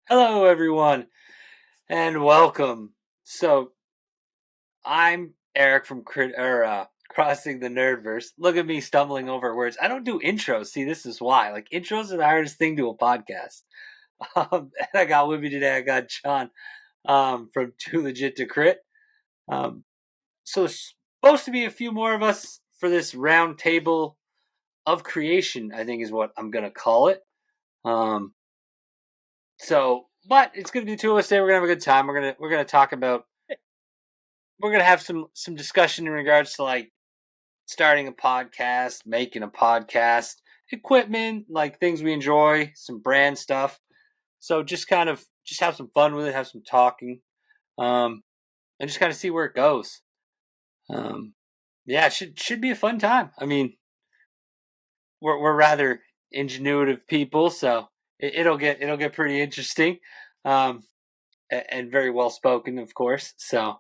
Hello, everyone, and welcome. So, I'm Eric from Crossing the Nerdverse. Look at me stumbling over words. I don't do intros. See, this is why. Like, intros are the hardest thing to a podcast. And I got with me today, I got John from 2Legit2Crit. So, there's supposed to be a few more of us for this round table of creation, I think is what I'm going to call it. But it's going to be the two of us today. We're going to have a good time. We're going to talk about we're gonna have some discussion in regards to like starting a podcast, making a podcast, equipment, like things we enjoy, some brand stuff. So just kind of just have some fun with it, have some talking, and just kind of see where it goes. Um, yeah, it should be a fun time. I mean, we're rather ingenuitive people, so it'll get pretty interesting, um, and very well spoken, of course. So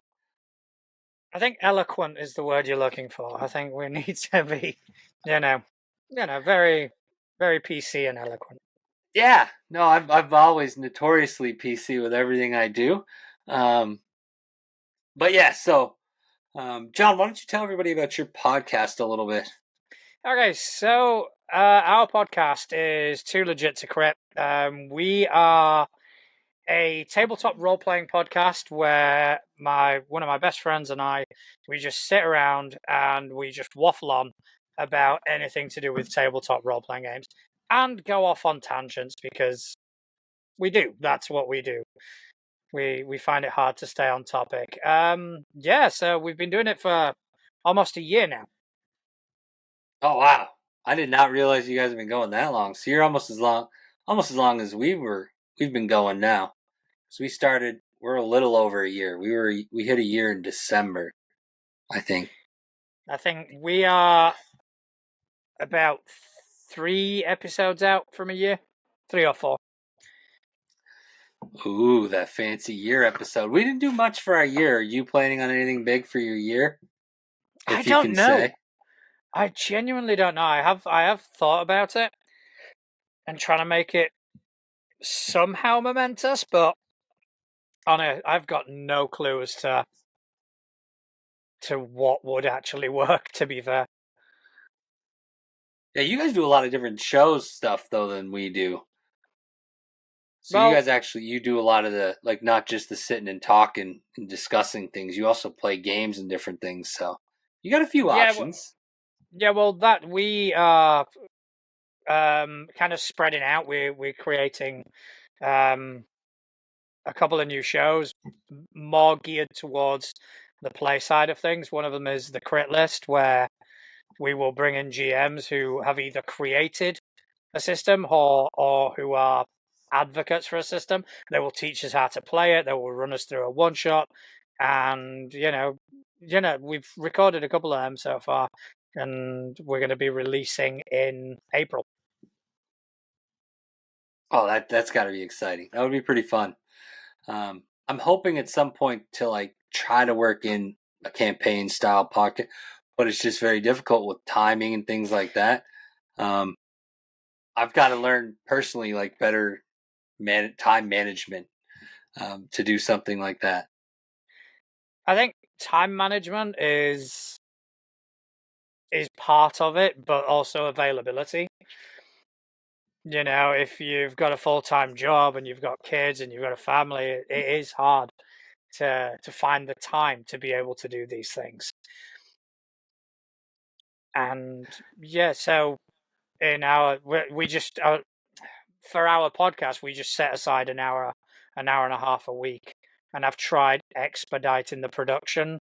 I think eloquent is the word you're looking for. I think we need to be, very, very PC and eloquent. yeah, no, I've always notoriously PC with everything I do. Um, but yeah, so John, why don't you tell everybody about your podcast a little bit? Okay, so our podcast is 2Legit2Crit. We are a tabletop role-playing podcast where one of my best friends and we just sit around and we just waffle on about anything to do with tabletop role-playing games and go off on tangents because we do. That's what we do. We find it hard to stay on topic. So we've been doing it for almost a year now. Oh wow, I did not realize you guys have been going that long. So you're almost as long as we've been going now. So we're a little over a year. We hit a year in December, I think. I think we are about 3 episodes out from a year, 3 or 4. Ooh, that fancy year episode. We didn't do much for our year. Are you planning on anything big for your year? I If you don't can know. say. I genuinely don't know. I have thought about it and trying to make it somehow momentous, but I've got no clue as to what would actually work. To be fair. Yeah, you guys do a lot of different shows stuff though than we do. So you Well, guys you do a lot of the like not just the sitting and talking and discussing things. You also play games and different things. So you got a few yeah, options. that we are kind of spreading out. We're creating a couple of new shows more geared towards the play side of things. One of them is the Crit List, where we will bring in GMs who have either created a system or who are advocates for a system. They will teach us how to play it. They will run us through a one shot, and we've recorded a couple of them so far, and we're going to be releasing in April. Oh, that's got to be exciting. That would be pretty fun. I'm hoping at some point to like try to work in a campaign style pocket, but it's just very difficult with timing and things like that. I've got to learn personally like better time management to do something like that. I think time management is part of it, but also availability. If you've got a full-time job and you've got kids and you've got a family, it is hard to find the time to be able to do these things. And yeah, so in for our podcast, we just set aside an hour and a half a week, and I've tried expediting the production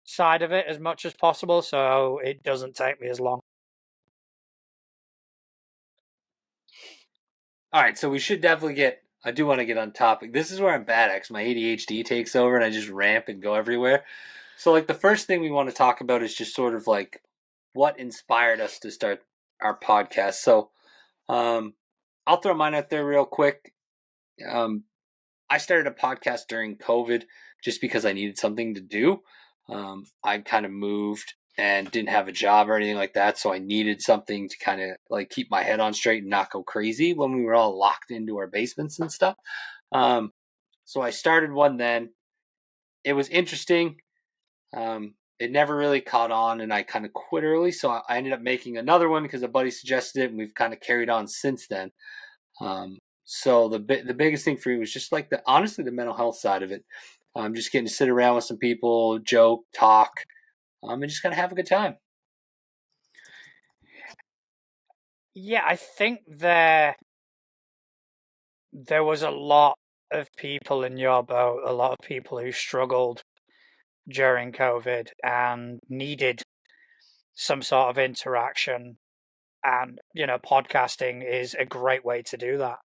side of it as much as possible, so it doesn't take me as long. All right, so we should definitely get. I do want to get on topic. This is where I'm bad at. 'Cause my ADHD takes over, and I just ramp and go everywhere. So, like, the first thing we want to talk about is just sort of like what inspired us to start our podcast. So, I'll throw mine out there real quick. I started a podcast during COVID just because I needed something to do. I kind of moved and didn't have a job or anything like that. So I needed something to kind of like keep my head on straight and not go crazy when we were all locked into our basements and stuff. So I started one then. It was interesting. It never really caught on, and I kind of quit early. So I ended up making another one because a buddy suggested it, and we've kind of carried on since then. So the biggest thing for me was just like honestly the mental health side of it. Just getting to sit around with some people, joke, talk, and just kind of have a good time. Yeah, I think there was a lot of people in your boat, a lot of people who struggled during COVID and needed some sort of interaction. And, podcasting is a great way to do that.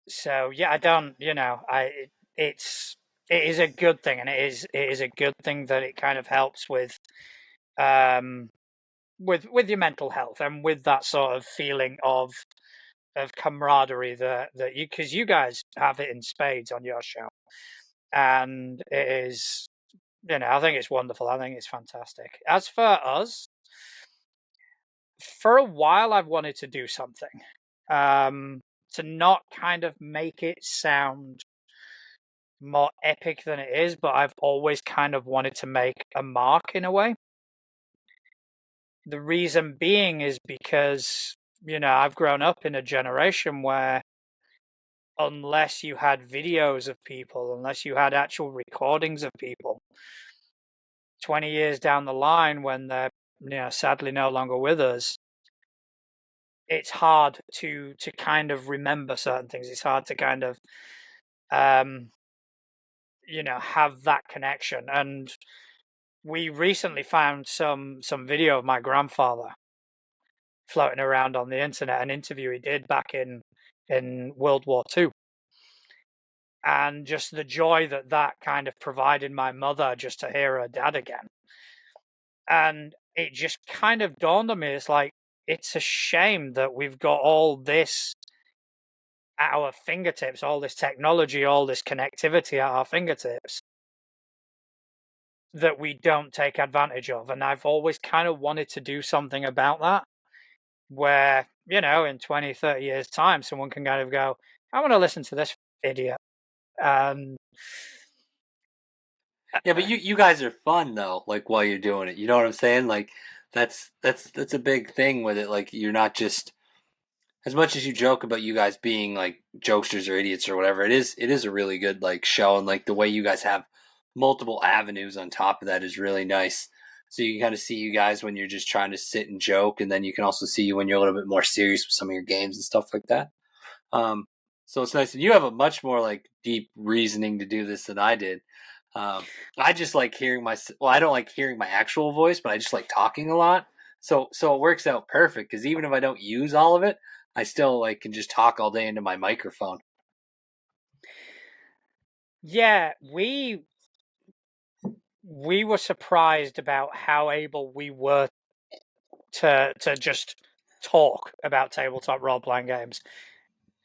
So, yeah, it is a good thing, and it is a good thing that it kind of helps with your mental health and with that sort of feeling of camaraderie that because you guys have it in spades on your show, and it is, I think it's wonderful. I think it's fantastic. As for us, for a while I've wanted to do something to not kind of make it sound more epic than it is, but I've always kind of wanted to make a mark in a way. The reason being is because, I've grown up in a generation where unless you had videos of people, unless you had actual recordings of people, 20 years down the line when they're, sadly no longer with us, it's hard to kind of remember certain things. It's hard to kind of, have that connection. And we recently found some video of my grandfather floating around on the internet, an interview he did back in World War II. And just the joy that kind of provided my mother just to hear her dad again. And it just kind of dawned on me, it's like, it's a shame that we've got all this at our fingertips, all this technology, all this connectivity at our fingertips that we don't take advantage of. And I've always kind of wanted to do something about that, where, in 20, 30 years' time, someone can kind of go, I want to listen to this idiot. Yeah, but you guys are fun though, like while you're doing it. You know what I'm saying? Like that's a big thing with it. Like you're not just as much as you joke about you guys being like jokesters or idiots or whatever. It is a really good like show, and like the way you guys have multiple avenues on top of that is really nice. So you can kind of see you guys when you're just trying to sit and joke, and then you can also see you when you're a little bit more serious with some of your games and stuff like that. Um, so it's nice, and you have a much more like deep reasoning to do this than I did. I just like hearing I don't like hearing my actual voice, but I just like talking a lot. So it works out perfect because even if I don't use all of it, I still like can just talk all day into my microphone. Yeah, we were surprised about how able we were to just talk about tabletop role playing games.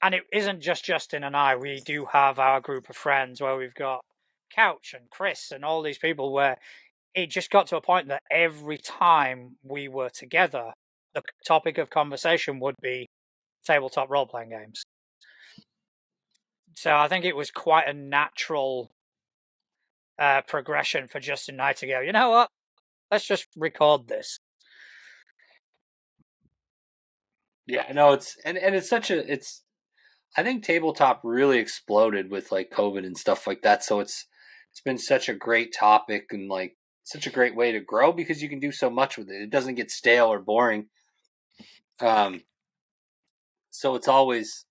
And it isn't just Justin and I. We do have our group of friends where we've got Couch and Chris and all these people, where it just got to a point that every time we were together, the topic of conversation would be tabletop role playing games. So I think it was quite a natural progression for Justin and I to go, you know what? Let's just record this. Yeah, no, it's such it's I think tabletop really exploded with like COVID and stuff like that. So it's been such a great topic and like such a great way to grow because you can do so much with it. It doesn't get stale or boring. Um, so it's always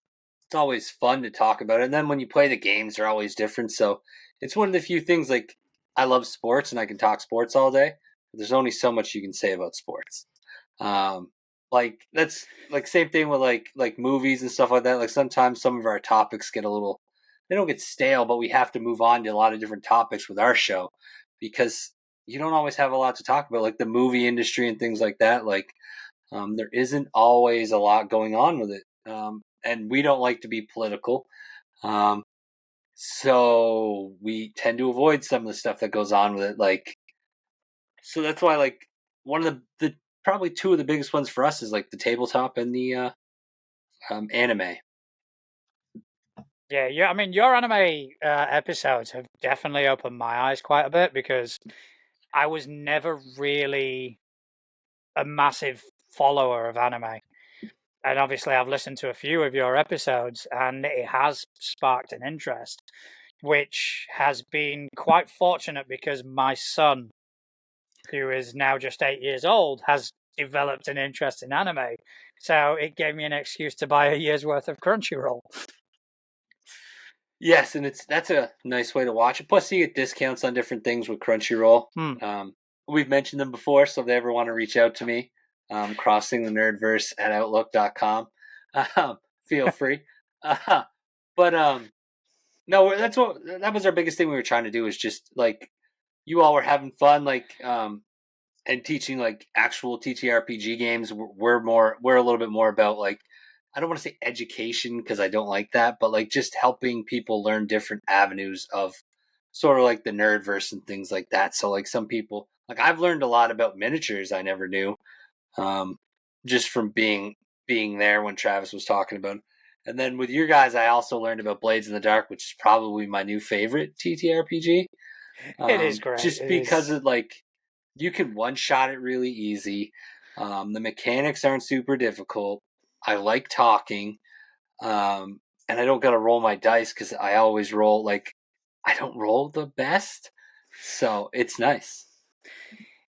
fun to talk about it. And then when you play the games, they're always different. So it's one of the few things like I love sports and I can talk sports all day. But there's only so much you can say about sports. Like that's like same thing with like movies and stuff like that. Like sometimes some of our topics get a little they don't get stale, but we have to move on to a lot of different topics with our show because you don't always have a lot to talk about, like the movie industry and things like that. Like there isn't always a lot going on with it. And we don't like to be political. Um, so we tend to avoid some of the stuff that goes on with it. Like So that's why, like, one of the probably two of the biggest ones for us is like the tabletop and the anime. Yeah. I mean, your anime episodes have definitely opened my eyes quite a bit because I was never really a massive follower of anime. And obviously, I've listened to a few of your episodes, and it has sparked an interest, which has been quite fortunate because my son, who is now just 8 years old, has developed an interest in anime. So it gave me an excuse to buy a year's worth of Crunchyroll. Yes, and that's a nice way to watch it. Plus, you get discounts on different things with Crunchyroll. We've mentioned them before, so if they ever want to reach out to me, crossing the nerdverse at outlook.com, feel free. But no, that was our biggest thing we were trying to do, is just like you all were having fun, like and teaching like actual TTRPG games. We're a little bit more about like, I don't want to say education because I don't like that, but like just helping people learn different avenues of sort of like the nerdverse and things like that. So like some people, like I've learned a lot about miniatures I never knew, um, just from being there when Travis was talking about it. And then with your guys, I also learned about Blades in the Dark, which is probably my new favorite TTRPG. It is great. Just because of like you can one shot it really easy. The mechanics aren't super difficult. I like talking, and I don't got to roll my dice because I always roll like I don't roll the best, so it's nice.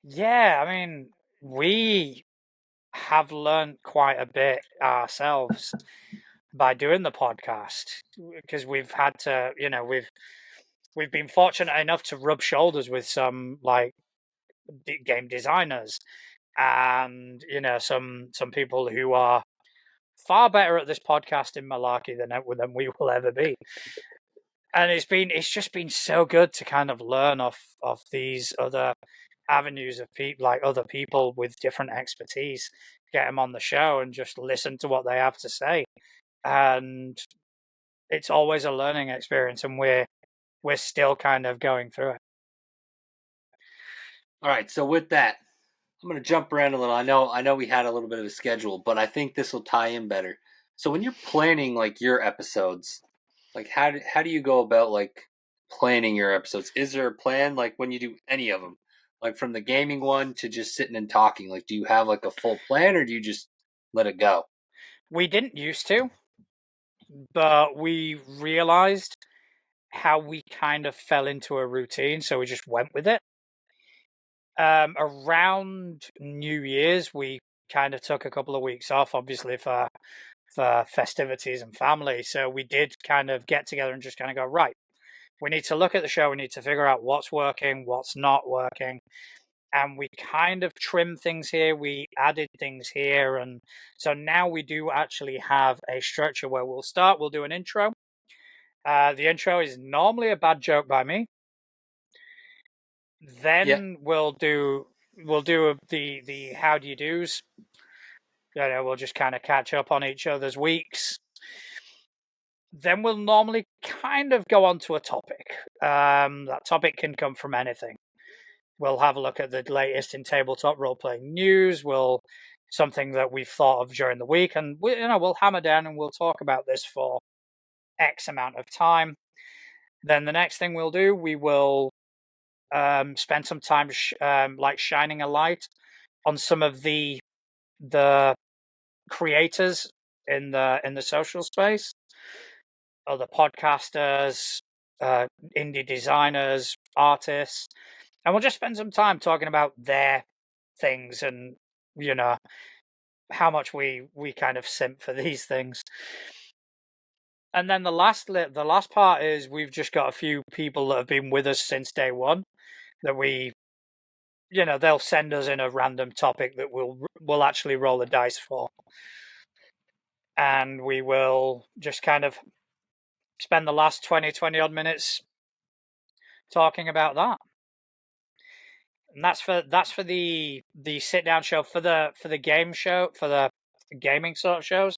Yeah, I mean, we have learned quite a bit ourselves by doing the podcast because we've had to, we've been fortunate enough to rub shoulders with some like game designers and some people who are far better at this podcasting malarkey than we will ever be. And it's just been so good to kind of learn off these other avenues of people, like other people with different expertise, get them on the show and just listen to what they have to say. And it's always a learning experience, and we're still kind of going through it. All right, so with that, I'm going to jump around a little. I know we had a little bit of a schedule, but I think this will tie in better. So when you're planning like your episodes, like how do you go about like planning your episodes? Is there a plan like when you do any of them? Like from the gaming one to just sitting and talking, like do you have like a full plan or do you just let it go? We didn't used to, but we realized how we kind of fell into a routine, so we just went with it. Around New Year's, we kind of took a couple of weeks off, obviously for festivities and family. So we did kind of get together and just kind of go, right, we need to look at the show. We need to figure out what's working, what's not working. And we kind of trimmed things here. We added things here. And so now we do actually have a structure where we'll do an intro. The intro is normally a bad joke by me. Yeah. Then we'll do the how do you do's. We'll just kind of catch up on each other's weeks. Then we'll normally kind of go on to a topic. That topic can come from anything. We'll have a look at the latest in tabletop role-playing news. Something that we've thought of during the week, and we'll hammer down and we'll talk about this for X amount of time. Then the next thing we'll do, we will spend some time like shining a light on some of the creators in the social space, other podcasters, indie designers, artists, and we'll just spend some time talking about their things and you know how much we kind of simp for these things. And then the last part is we've just got a few people that have been with us since day one that they'll send us in a random topic that we'll actually roll the dice for, and we will just kind of spend the last 20 odd minutes talking about that. And that's for the sit down show. For the game show, for the gaming sort of shows,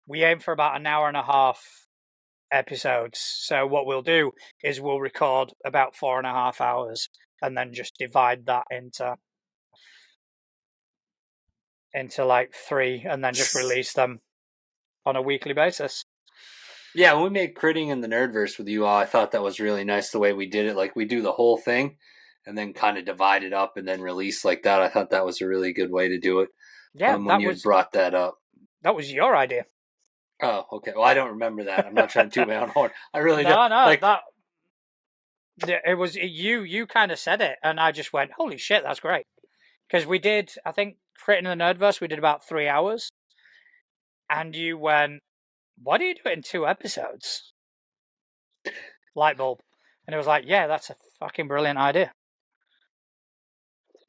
we aim for about an hour and a half episodes. So what we'll do is we'll record about 4.5 hours and then just divide that into like 3, and then just release them on a weekly basis. Yeah, when we made Critting in the Nerdverse with you all, I thought that was really nice the way we did it. Like, we do the whole thing and then kind of divide it up and then release like that. I thought that was a really good way to do it. Yeah, when you had brought that up. That was your idea. Oh, okay. Well, I don't remember that. I'm not trying to toot my own horn. I really No, don't. Like, it was you kind of said it, and I just went, holy shit, that's great. Because we did, I think, Crit in the Nerdverse, we did about 3 hours. And you went, why do you do it in 2 episodes? Light bulb. And it was like, yeah, that's a fucking brilliant idea.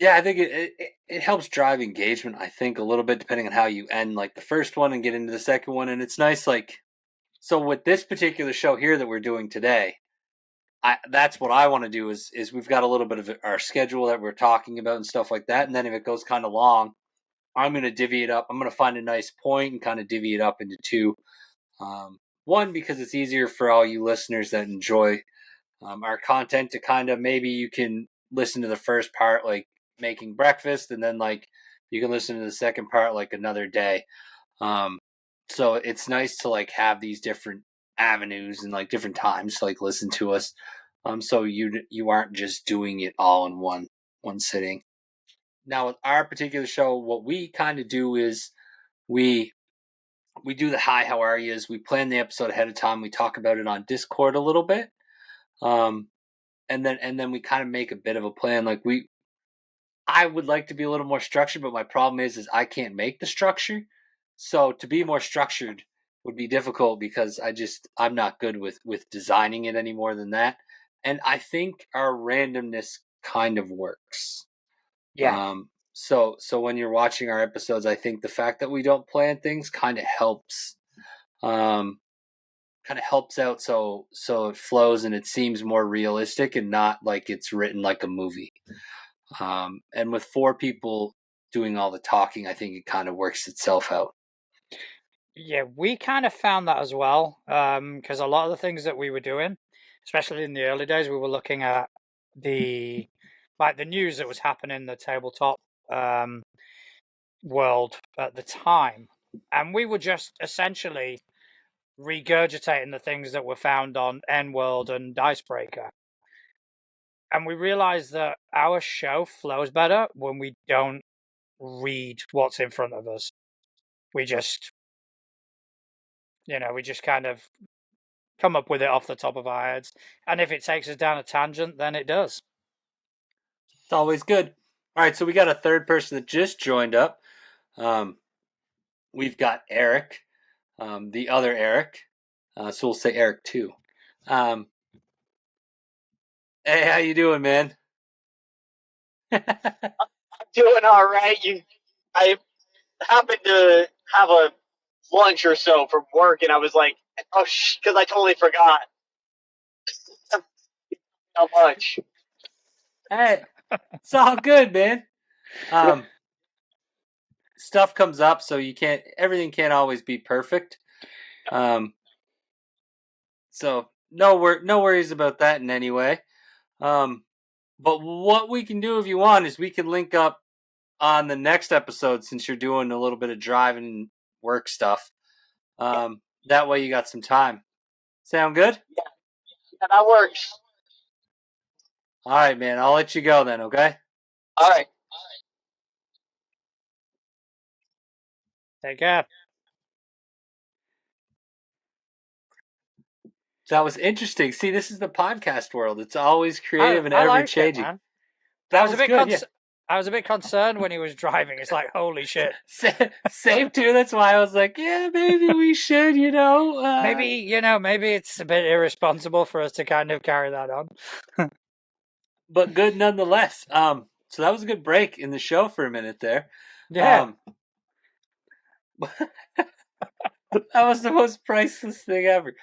Yeah, I think it helps drive engagement, I think, a little bit, depending on how you end, like, the first one and get into the second one. And it's nice, like, so with this particular show here that we're doing today, that's what I want to do is we've got a little bit of our schedule that we're talking about and stuff like that. And then if it goes kind of long, I'm going to divvy it up. I'm going to find a nice point and kind of divvy it up into 2. One, because it's easier for all you listeners that enjoy our content to kind of, maybe you can listen to the first part like making breakfast, and then like you can listen to the second part like another day. So it's nice to like have these different avenues and like different times to like listen to us. So you aren't just doing it all in one sitting. Now with our particular show, what we kind of do is we do the hi, how are yous. We plan the episode ahead of time. We talk about it on Discord a little bit. And then we kind of make a bit of a plan. Like I would like to be a little more structured, but my problem is I can't make the structure. So to be more structured would be difficult because I'm not good with designing it any more than that. And I think our randomness kind of works. Yeah. So when you're watching our episodes, I think the fact that we don't plan things kind of helps. Kind of helps out so it flows and it seems more realistic and not like it's written like a movie. And with 4 people doing all the talking, I think it kind of works itself out. Yeah, we kind of found that as well, because a lot of the things that we were doing, especially in the early days, we were looking at the news that was happening in the tabletop world at the time, and we were just essentially regurgitating the things that were found on N World and Dicebreaker. And we realized that our show flows better when we don't read what's in front of us. We just kind of come up with it off the top of our heads. And if it takes us down a tangent, then it does. It's always good. All right, so we got a third person that just joined up. We've got Eric, the other Eric. So we'll say Eric 2. Hey, how you doing, man? I'm doing all right. I happened to have a lunch or so from work, and I was like, oh, because I totally forgot how much. Hey, it's all good, man. Stuff comes up, so everything can't always be perfect. So no worries about that in any way. But what we can do if you want is we can link up on the next episode since you're doing a little bit of driving and work stuff. That way you got some time. Sound good? Yeah, that works. All right, man. I'll let you go then, okay? All right. Take care. That was interesting. See, this is the podcast world. It's always creative and ever changing. Man. That was good. Yeah. I was a bit concerned when he was driving. It's like, holy shit. Same too. That's why I was like, yeah, maybe we should, maybe it's a bit irresponsible for us to kind of carry that on. But good nonetheless. So that was a good break in the show for a minute there. Yeah. That was the most priceless thing ever.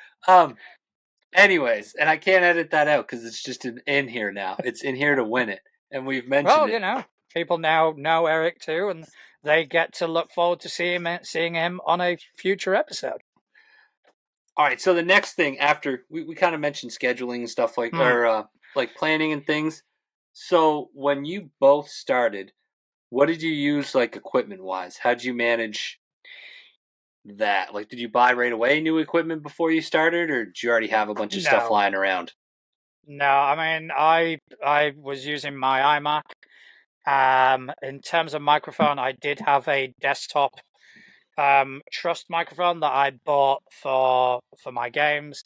Anyways, and I can't edit that out because it's just in here now. It's in here to win it. And we've mentioned it. People now know Eric too, and they get to look forward to seeing him on a future episode. All right, so the next thing after we kind of mentioned scheduling and stuff like or like planning and things. So when you both started, what did you use like equipment wise? How'd you manage that? Like, did you buy right away new equipment before you started, or did you already have a bunch of stuff No, lying around? no. I mean, I was using my iMac. In terms of microphone, I did have a desktop Trust microphone that I bought for my games.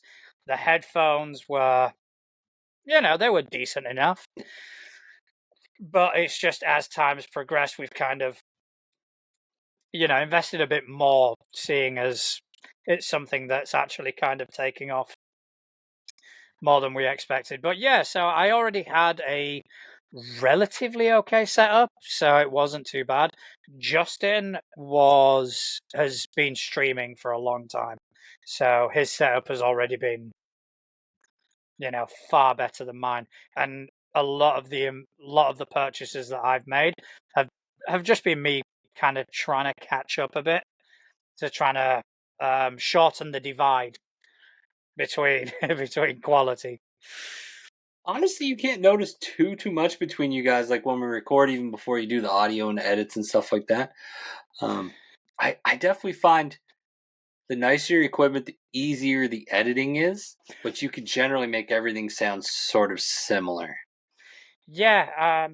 The headphones were, they were decent enough. But it's just as time has progressed, we've kind of, invested a bit more, seeing as it's something that's actually kind of taking off more than we expected. But yeah, so I already had a relatively okay setup, so it wasn't too bad. Justin has been streaming for a long time, so his setup has already been, far better than mine. And a lot of the purchases that I've made have just been me kind of trying to catch up a bit, to trying to shorten the divide between between quality. Honestly, you can't notice too much between you guys. Like when we record, even before you do the audio and edits and stuff like that. I definitely find the nicer your equipment, the easier the editing is, but you can generally make everything sound sort of similar. Yeah,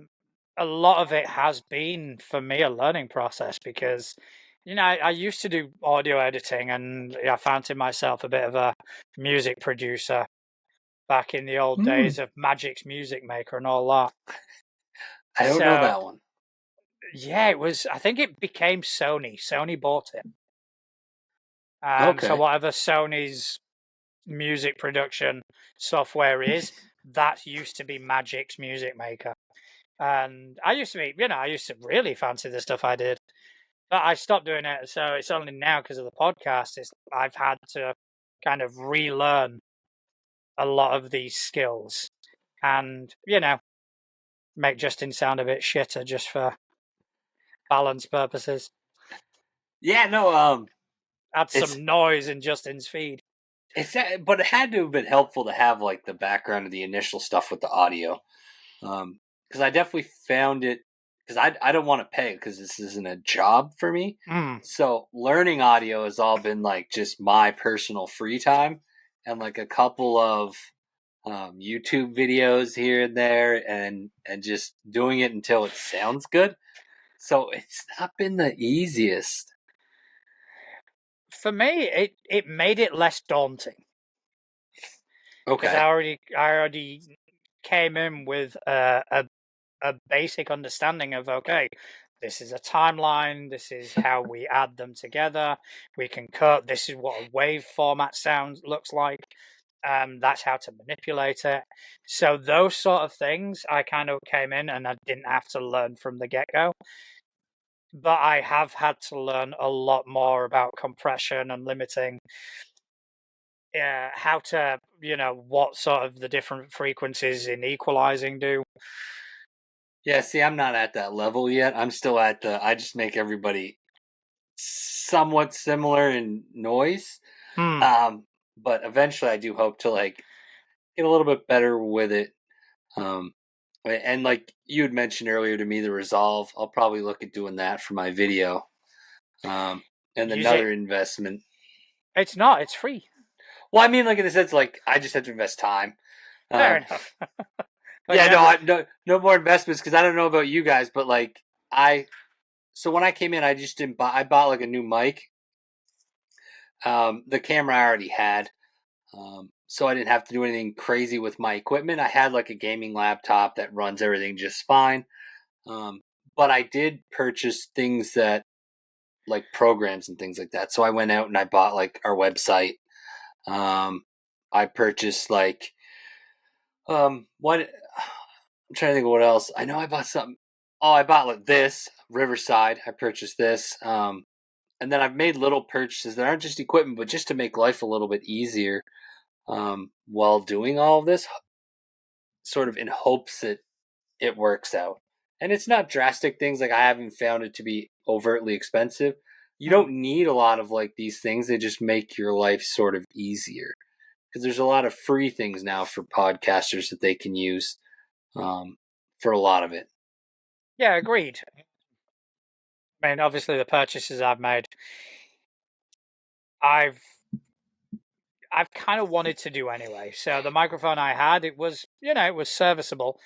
a lot of it has been for me a learning process because, I used to do audio editing and I fancied myself a bit of a music producer back in the old days of Magic's Music Maker and all that. I don't know So that one. yeah, I think it became Sony. Sony bought it. So Okay. whatever Sony's music production software is, that used to be Magic's Music Maker. And I used to I used to really fancy the stuff I did, but I stopped doing it. So it's only now because of the podcast I've had to kind of relearn a lot of these skills, and make Justin sound a bit shitter just for balance purposes. Yeah, no, Add it's some noise in Justin's feed. but it had to have been helpful to have like the background of the initial stuff with the audio, because I definitely found it, because I don't want to pay because this isn't a job for me. So learning audio has all been like just my personal free time and like a couple of YouTube videos here and there, and just doing it until it sounds good. So it's not been the easiest. For me, it made it less daunting because Okay. I already came in with a basic understanding of, okay, this is a timeline, this is how we add them together, we can cut, this is what a wave format looks like, that's how to manipulate it. So those sort of things I kind of came in and I didn't have to learn from the get-go, but I have had to learn a lot more about compression and limiting, how to, what sort of the different frequencies in equalizing do. Yeah, see, I'm not at that level yet. I'm still at I just make everybody somewhat similar in noise. But eventually I do hope to like get a little bit better with it. Um, and like you had mentioned earlier to me, the Resolve, I'll probably look at doing that for my video. And Use it. another investment. It's not. It's free. Well, I mean, like in the sense, like I just have to invest time. Fair enough. Yeah, no more investments because I don't know about you guys, but like so when I came in, I just didn't buy. I bought like a new mic. The camera I already had, so I didn't have to do anything crazy with my equipment. I had like a gaming laptop that runs everything just fine. But I did purchase things that like programs and things like that. So I went out and I bought like our website. I purchased like what I'm trying to think of what else. I know I bought something. Oh, I bought like this Riverside. I purchased this. And then I've made little purchases that aren't just equipment, but just to make life a little bit easier while doing all of this, sort of in hopes that it works out. And it's not drastic things. Like I haven't found it to be overtly expensive. You don't need a lot of like these things. They just make your life sort of easier because there's a lot of free things now for podcasters that they can use. for a lot of it. Yeah, agreed. I mean, obviously, the purchases I've made, I've kind of wanted to do anyway. So the microphone I had, it was, it was serviceable.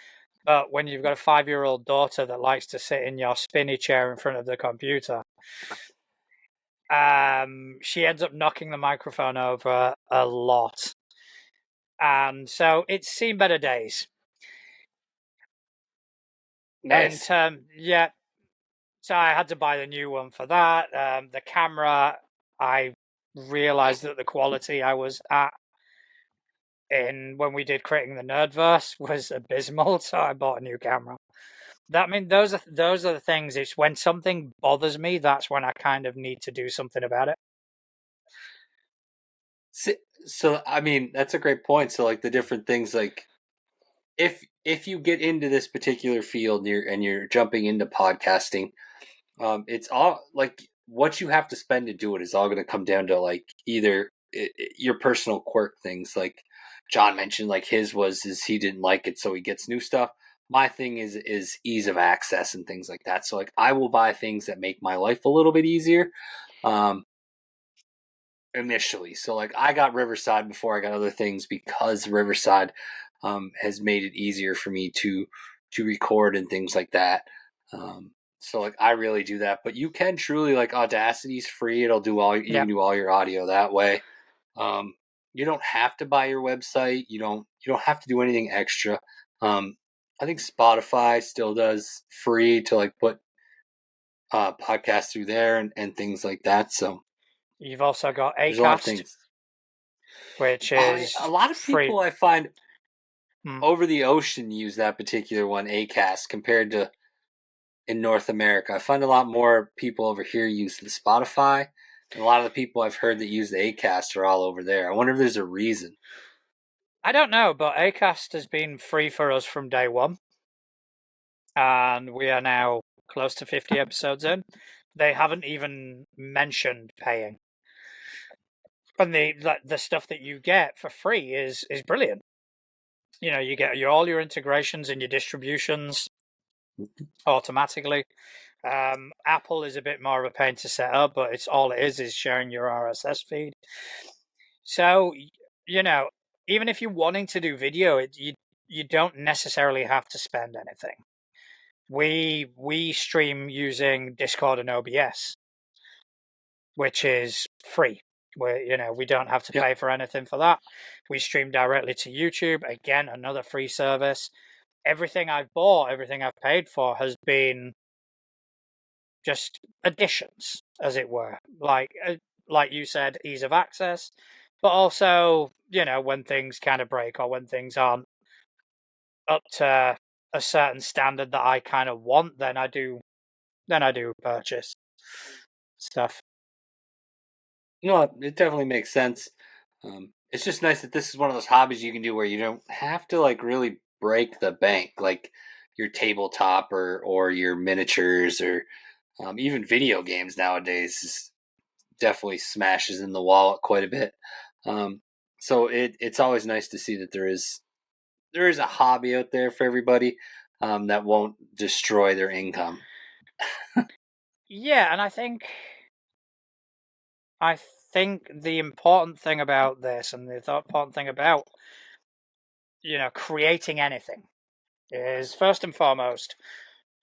But when you've got a 5-year-old daughter that likes to sit in your spinny chair in front of the computer, she ends up knocking the microphone over a lot. And so it's seen better days. Nice. Yeah. So I had to buy the new one for that. The camera, I realized that the quality I was at when we did Creating the Nerdverse was abysmal, so I bought a new camera. Those are the things. It's when something bothers me, that's when I kind of need to do something about it. So I mean, that's a great point. So like the different things, like if you get into this particular field and you're jumping into podcasting, it's all like what you have to spend to do it is all going to come down to like either your personal quirk things. Like John mentioned, like his is he didn't like it, so he gets new stuff. My thing is ease of access and things like that. So like I will buy things that make my life a little bit easier. Initially. So like I got Riverside before I got other things because Riverside has made it easier for me to record and things like that. So like I really do that, but you can truly like Audacity's free. It'll do you can do all your audio that way. You don't have to buy your website. You don't have to do anything extra. I think Spotify still does free to like put podcasts through there and things like that. So you've also got there's a lot of things, which is a lot of free. people I find over the ocean use that particular one, Acast, compared to in North America. I find a lot more people over here use the Spotify, and a lot of the people I've heard that use the Acast are all over there. I wonder if there's a reason. I don't know, but Acast has been free for us from day one, and we are now close to 50 episodes in. They haven't even mentioned paying. And the stuff that you get for free is brilliant. You get all your integrations and your distributions automatically. Apple is a bit more of a pain to set up, but it's all it is sharing your RSS feed. So, even if you're wanting to do video, you don't necessarily have to spend anything. We stream using Discord and OBS, which is free. We don't have to pay for anything for that. We stream directly to YouTube. Again, another free service. Everything I've bought, everything I've paid for has been just additions, as it were. Like you said, ease of access, but also, when things kind of break or when things aren't up to a certain standard that I kind of want, then I do purchase stuff. No, it definitely makes sense. It's just nice that this is one of those hobbies you can do where you don't have to like really break the bank, like your tabletop or your miniatures or even video games nowadays definitely smashes in the wallet quite a bit. So it's always nice to see that there is a hobby out there for everybody that won't destroy their income. Yeah, and I think the important thing about this and the important thing about creating anything is, first and foremost,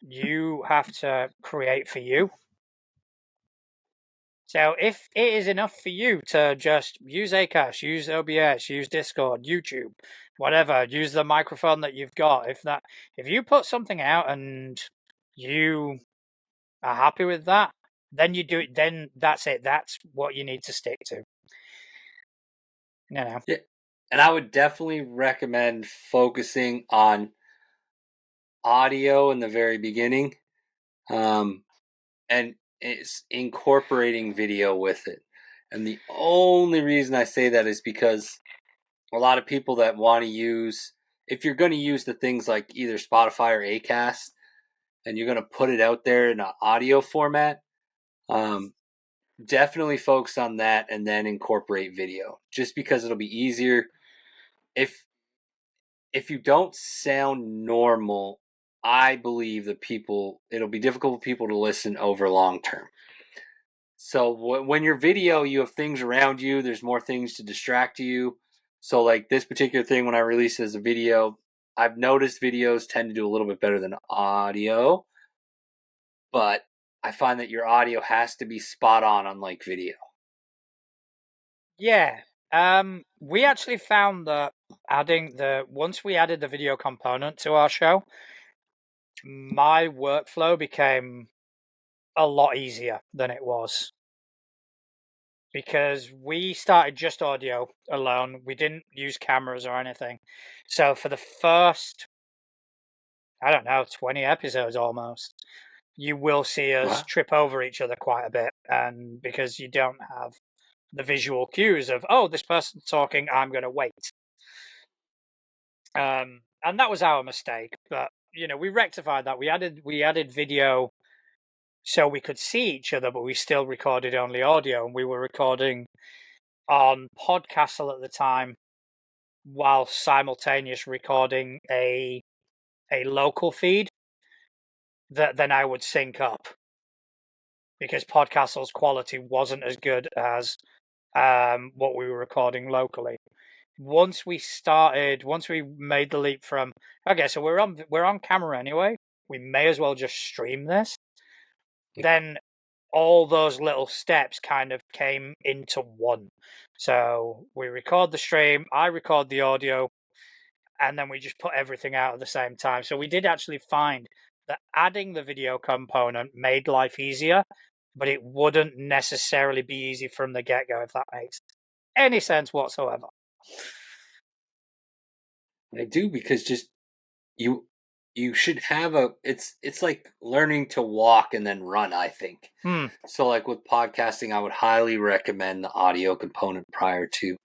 you have to create for you. So if it is enough for you to just use Acast, use OBS, use Discord, YouTube, whatever, use the microphone that you've got, if you put something out and you are happy with that, then you do it, then that's it. That's what you need to stick to. Yeah. And I would definitely recommend focusing on audio in the very beginning, and it's incorporating video with it. And the only reason I say that is because a lot of people that want to use, if you're going to use the things like either Spotify or Acast, and you're going to put it out there in an audio format, definitely focus on that and then incorporate video, just because it'll be easier. If you don't sound normal I believe that it'll be difficult for people to listen over long term. So when you're video, you have things around you. There's more things to distract you. So like this particular thing, when I release it as a video, I've noticed videos tend to do a little bit better than audio, but I find that your audio has to be spot on, unlike video. Yeah. We actually found that once we added the video component to our show, my workflow became a lot easier than it was. Because we started just audio alone. We didn't use cameras or anything. So for the first, 20 episodes almost, you will see us trip over each other quite a bit. And because you don't have the visual cues of, oh, this person's talking, I'm going to wait. And that was our mistake. But, we rectified that. We added video so we could see each other, but we still recorded only audio. And we were recording on Podcastle at the time while simultaneous recording a local feed that then I would sync up because Podcastle's quality wasn't as good as what we were recording locally. Once we made the leap from, okay, so we're on camera anyway, we may as well just stream this. Then all those little steps kind of came into one. So we record the stream, I record the audio, and then we just put everything out at the same time. So we did actually find that adding the video component made life easier, but it wouldn't necessarily be easy from the get-go, if that makes any sense whatsoever. I do, because just you should have it's like learning to walk and then run, I think. So like with podcasting, I would highly recommend the audio component prior to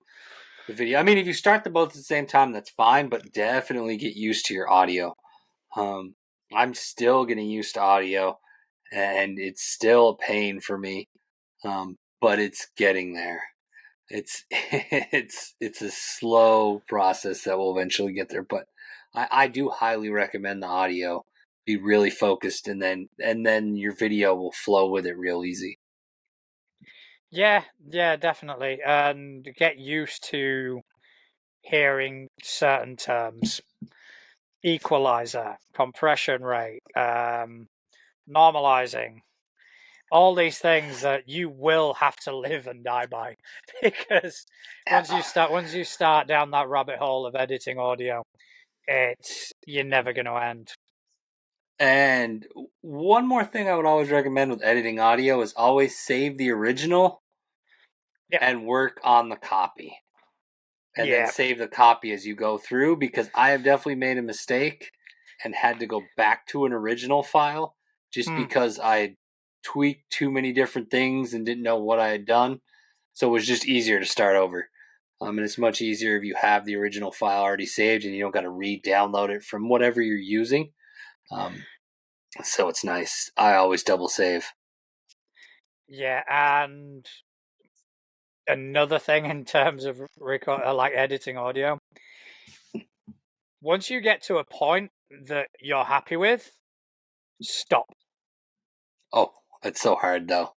the video. I mean, if you start them both at the same time, that's fine, but definitely get used to your audio. I'm still getting used to audio, and it's still a pain for me, but it's getting there. It's it's a slow process that will eventually get there, but I do highly recommend the audio. Be really focused, and then your video will flow with it real easy. Yeah, definitely, and get used to hearing certain terms: equalizer, compression rate, normalizing. All these things that you will have to live and die by, because once you start down that rabbit hole of editing audio, you're never going to end. And one more thing I would always recommend with editing audio is always save the original and work on the copy. And then save the copy as you go through, because I have definitely made a mistake and had to go back to an original file just because I had tweaked too many different things and didn't know what I had done. So it was just easier to start over. And it's much easier if you have the original file already saved and you don't got to re-download it from whatever you're using. So it's nice. I always double save. Yeah, and another thing in terms of like editing audio, once you get to a point that you're happy with, stop. Oh, it's so hard though.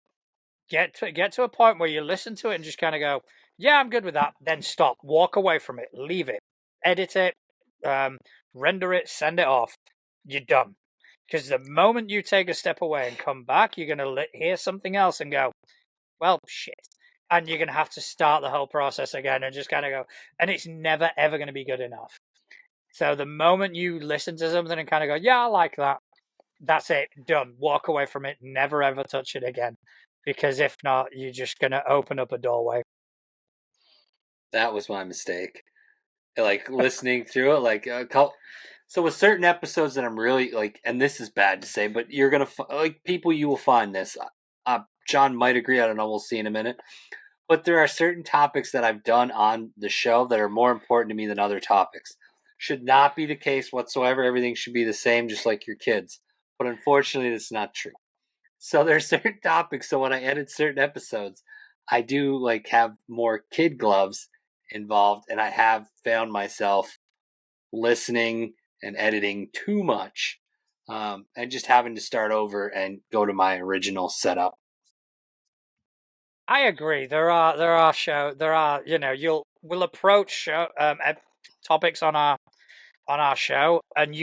Get to a point where you listen to it and just kind of go, yeah, I'm good with that. Then stop. Walk away from it. Leave it. Edit it. Render it. Send it off. You're done. Because the moment you take a step away and come back, you're going to hear something else and go, well, shit. And you're going to have to start the whole process again and just kind of go, and it's never, ever going to be good enough. So the moment you listen to something and kind of go, yeah, I like that, that's it. Done. Walk away from it. Never, ever touch it again. Because if not, you're just going to open up a doorway. That was my mistake. Like listening through it, like so with certain episodes that I'm really like, and this is bad to say, but you're gonna like people, you will find this. John might agree. I don't know. We'll see in a minute. But there are certain topics that I've done on the show that are more important to me than other topics. Should not be the case whatsoever. Everything should be the same, just like your kids. But unfortunately, that's not true. So there's certain topics. So when I edit certain episodes, I do like have more kid gloves involved, and I have found myself listening and editing too much. and just having to start over and go to my original setup. I agree. There are we'll approach show topics on our show, and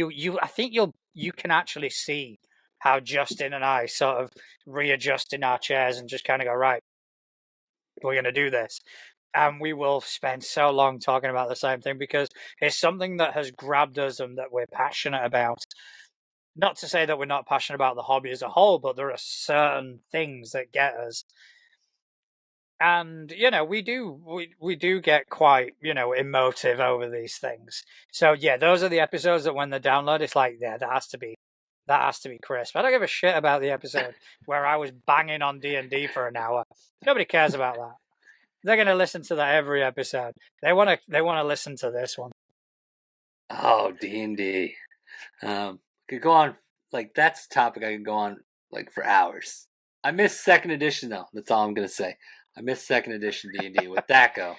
I think you can actually see how Justin and I sort of readjust in our chairs and just kind of go, right, we're going to do this. And we will spend so long talking about the same thing because it's something that has grabbed us and that we're passionate about. Not to say that we're not passionate about the hobby as a whole, but there are certain things that get us. And we do get quite emotive over these things. So yeah, those are the episodes that when they download, it's like, yeah, that has to be crisp. I don't give a shit about the episode where I was banging on D&D for an hour. Nobody cares about that. They're going to listen to that every episode. They want to listen to this one. Oh, D&D. Could go on, like, that's a topic I could go on, like, for hours. I missed second edition, though. That's all I'm going to say. I missed second edition D&D. With that go,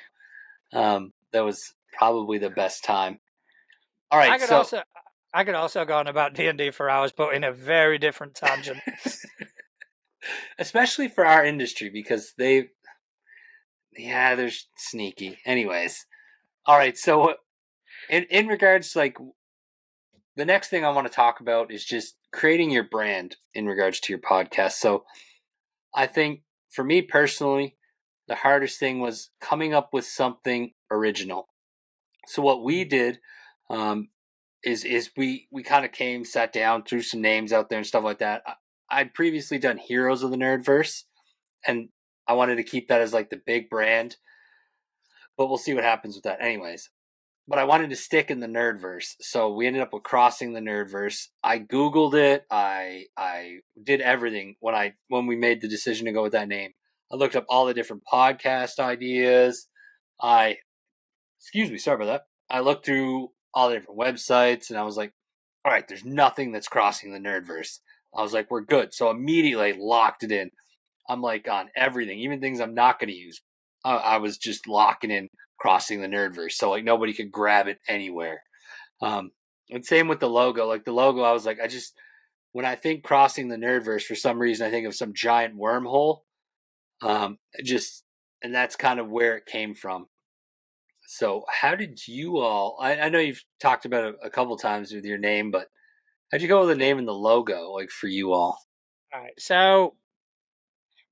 that was probably the best time. All right, I could also go on about D&D for hours, but in a very different tangent. Especially for our industry, because they're sneaky. Anyways, all right, so in regards to, like, the next thing I want to talk about is just creating your brand in regards to your podcast. So I think for me personally, the hardest thing was coming up with something original. So what we did is we kind of sat down, threw some names out there and stuff like that. I'd previously done Heroes of the Nerdverse, and I wanted to keep that as like the big brand, but we'll see what happens with that. Anyways, but I wanted to stick in the Nerdverse, so we ended up with Crossing the Nerdverse. I Googled it. I did everything when we made the decision to go with that name. I looked up all the different podcast ideas. Sorry about that. I looked through all the different websites, and I was like, all right, there's nothing that's crossing the Nerdverse. I was like, we're good. So immediately locked it in. I'm like on everything, even things I'm not going to use. I was just locking in Crossing the Nerdverse, so like nobody could grab it anywhere. And same with the logo. Like the logo, I was like, when I think Crossing the Nerdverse, for some reason, I think of some giant wormhole. And that's kind of where it came from. So how did you all, I know you've talked about it a couple times with your name, but how'd you go with the name and the logo, like for you all? All right. So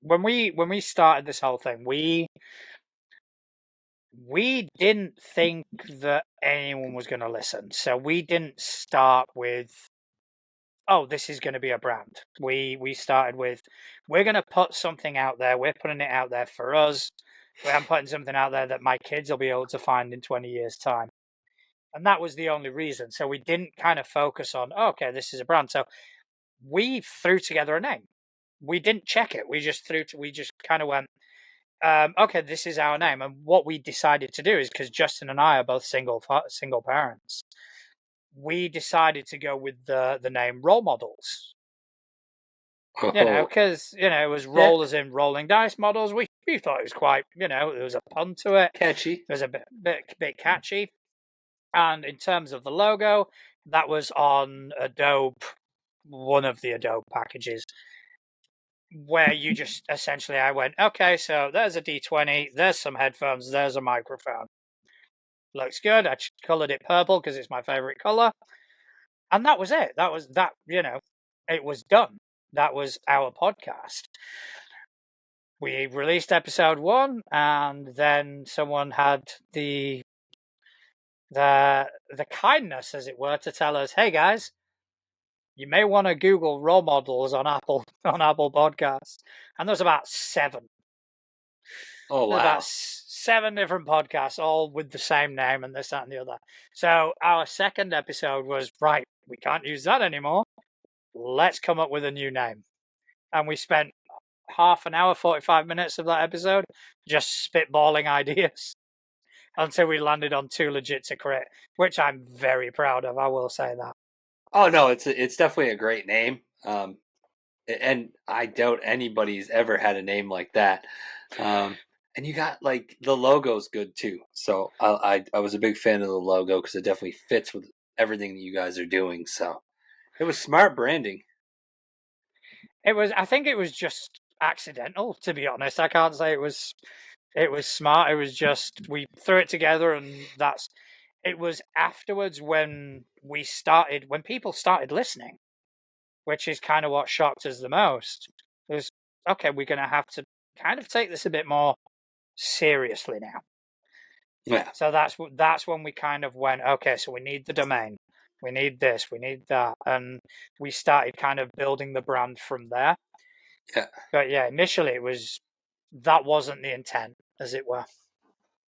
when we started this whole thing, we didn't think that anyone was going to listen. So we didn't start with, oh, this is going to be a brand. We started with, we're going to put something out there. We're putting it out there for us. I'm putting something out there that my kids will be able to find in 20 years' time. And that was the only reason. So we didn't kind of focus on, oh, okay, this is a brand. So we threw together a name. We didn't check it. We just kind of went, okay, this is our name. And what we decided to do is, because Justin and I are both single parents, we decided to go with the name Role Models. Because it was roll as in rolling dice models. We thought it was quite, there was a pun to it. Catchy. It was a bit catchy. And in terms of the logo, that was on Adobe, one of the Adobe packages, where you just essentially, I went, okay, so there's a D20, there's some headphones, there's a microphone. Looks good. I colored it purple because it's my favorite color. And that was it. That was that, it was done. That was our podcast. We released episode 1, and then someone had the kindness, as it were, to tell us, hey guys, you may want to Google Role Models on Apple Podcasts. And there's about 7. Oh, wow. About 7 different podcasts, all with the same name and this, that, and the other. So our second episode was, right, we can't use that anymore. Let's come up with a new name. And we spent half an hour, 45 minutes of that episode just spitballing ideas until we landed on 2Legit2Crit, which I'm very proud of, I will say that. Oh, no, it's definitely a great name. And I doubt anybody's ever had a name like that. And you got, like, the logo's good too. So I was a big fan of the logo because it definitely fits with everything that you guys are doing. So It was smart branding. I think it was just accidental, to be honest. I can't say it was smart. It was just we threw it together, and it was afterwards when people started listening, which is kind of what shocked us the most. It was, okay, we're going to have to kind of take this a bit more seriously now. Yeah. So that's when we kind of went, okay, so we need the domain, we need this, we need that, and we started kind of building the brand from there. Yeah. But yeah, initially that wasn't the intent, as it were.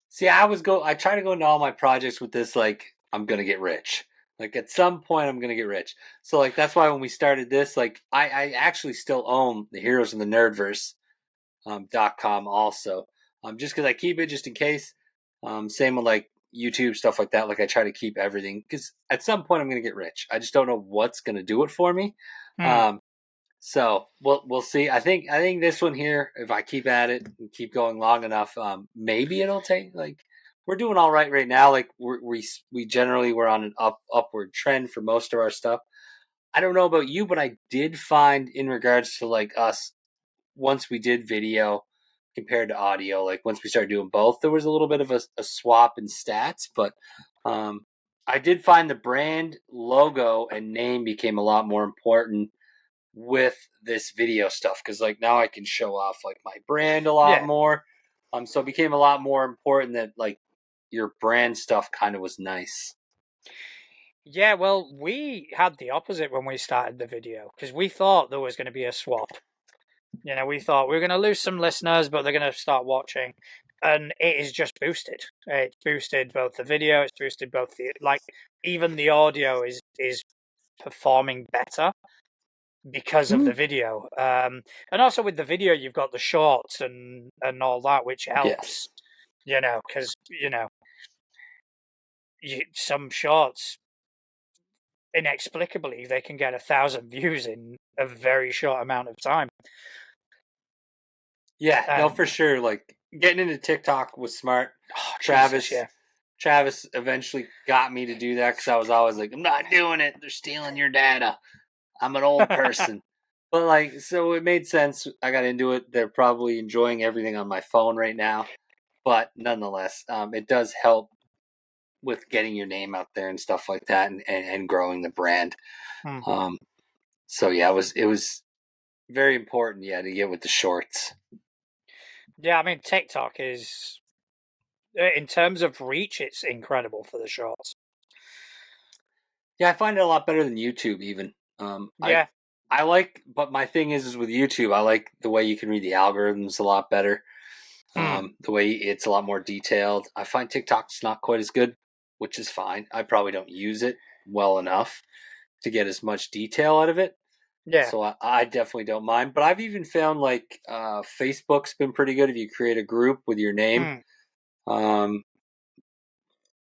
See, I try to go into all my projects with this, like, I'm going to get rich. Like, at some point, I'm going to get rich. So, like, that's why when we started this, like, I actually still own the Heroes in the Nerdverse .com also. Just because I keep it just in case. Same with, like, YouTube, stuff like that. Like, I try to keep everything. Because at some point, I'm going to get rich. I just don't know what's going to do it for me. So we'll see. I think this one here, if I keep at it and keep going long enough, maybe it'll take, like, we're doing all right now. Like we generally we're on an upward trend for most of our stuff. I don't know about you, but I did find in regards to like us, once we did video compared to audio, like once we started doing both, there was a little bit of a swap in stats, but I did find the brand logo and name became a lot more important with this video stuff, because like now I can show off like my brand a lot more. So it became a lot more important that like your brand stuff kind of was nice. Yeah, well, we had the opposite when we started the video, because we thought there was going to be a swap. You know, we thought we were going to lose some listeners, but they're going to start watching, and it is just boosted. It's boosted both the video, it's boosted both even the audio is performing better because of the video. And also with the video, you've got the shorts and all that, which helps. You know, because some shorts, inexplicably, they can get 1,000 views in a very short amount of time. Yeah, no, for sure. Like getting into TikTok was smart. Oh, Travis, Jesus, yeah. Travis eventually got me to do that because I was always like, I'm not doing it. They're stealing your data. I'm an old person. But like, so it made sense. I got into it. They're probably enjoying everything on my phone right now. But nonetheless, it does help with getting your name out there and stuff like that, and growing the brand. So yeah, it was very important, to get with the shorts. Yeah, I mean TikTok is, in terms of reach, it's incredible for the shorts. Yeah, I find it a lot better than YouTube even. I like, but my thing is with YouTube, I like the way you can read the algorithms a lot better. The way it's a lot more detailed. I find TikTok's not quite as good, which is fine. I probably don't use it well enough to get as much detail out of it. Yeah. So I definitely don't mind. But I've even found like Facebook's been pretty good if you create a group with your name.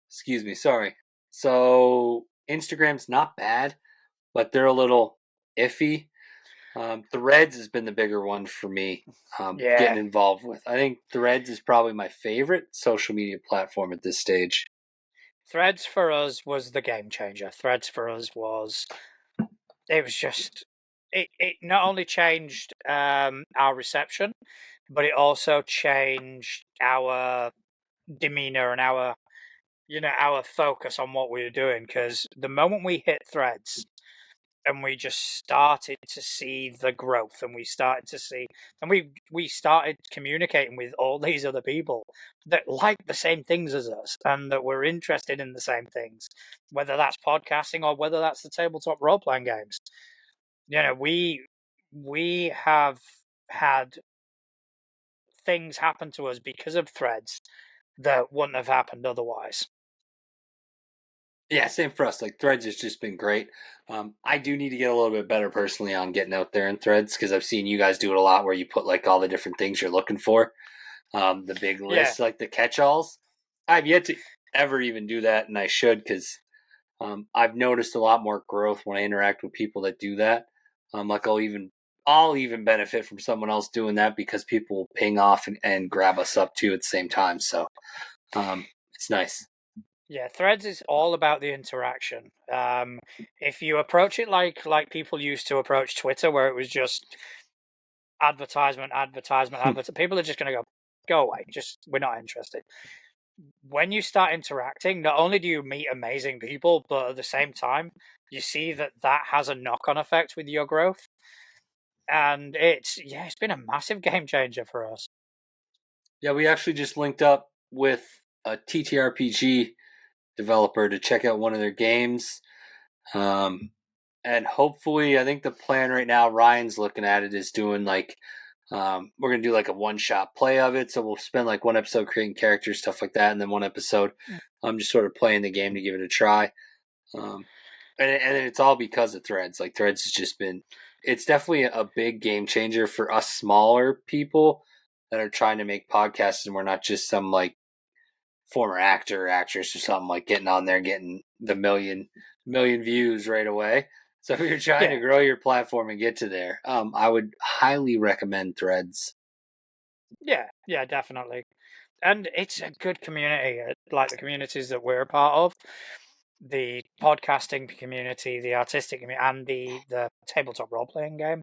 Excuse me, sorry. So Instagram's not bad, but they're a little iffy. Threads has been the bigger one for me getting involved with. I think Threads is probably my favorite social media platform at this stage. Threads for us was the game changer. Threads for us it not only changed our reception, but it also changed our demeanor and our focus on what we were doing. Because the moment we hit Threads, and we just started to see the growth, and we started communicating with all these other people that like the same things as us and that were interested in the same things, whether that's podcasting or whether that's the tabletop role-playing games. You know, we have had things happen to us because of Threads that wouldn't have happened otherwise. Yeah, same for us. Like Threads has just been great. I do need to get a little bit better personally on getting out there in Threads, because I've seen you guys do it a lot where you put like all the different things you're looking for, the big list, like the catch-alls. I've yet to ever even do that, and I should, because I've noticed a lot more growth when I interact with people that do that. Like I'll even benefit from someone else doing that, because people will ping off and grab us up too at the same time. So it's nice. Yeah, Threads is all about the interaction. If you approach it like people used to approach Twitter, where it was just advertisement, people are just going to go away. Just we're not interested. When you start interacting, not only do you meet amazing people, but at the same time, you see that has a knock-on effect with your growth, and it's been a massive game changer for us. Yeah, we actually just linked up with a TTRPG developer to check out one of their games. And hopefully, I think the plan right now, Ryan's looking at it, is doing like, we're going to do like a one-shot play of it. So we'll spend like one episode creating characters, stuff like that. And then one episode, I'm just sort of playing the game to give it a try. And it's all because of Threads. Like Threads has just been, it's definitely a big game changer for us smaller people that are trying to make podcasts, and we're not just some like former actor or actress or something like getting on there getting the million views right away. So if you're trying to grow your platform and get to there, I would highly recommend Threads. Yeah, definitely. And it's a good community, like the communities that we're a part of. The podcasting community, the artistic community, and the tabletop role-playing game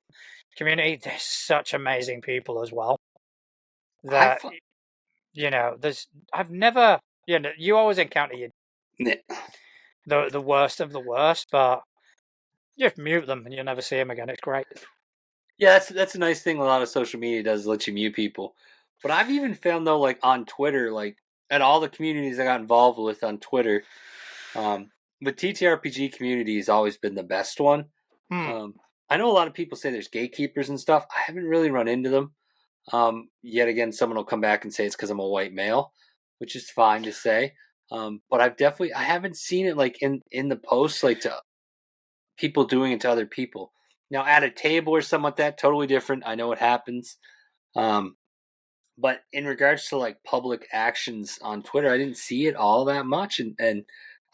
community. There's such amazing people as well. That I've never, you always encounter the worst of the worst, but you just mute them and you'll never see them again. It's great. Yeah, that's a nice thing a lot of social media does, let you mute people. But I've even found though, like on Twitter, like at all the communities I got involved with on Twitter, the TTRPG community has always been the best one. I know a lot of people say there's gatekeepers and stuff. I haven't really run into them. Yet again, someone will come back and say it's because I'm a white male, which is fine to say. But I haven't seen it like in the posts, like to people doing it to other people. Now at a table or something like that, totally different. I know it happens. But in regards to like public actions on Twitter, I didn't see it all that much, and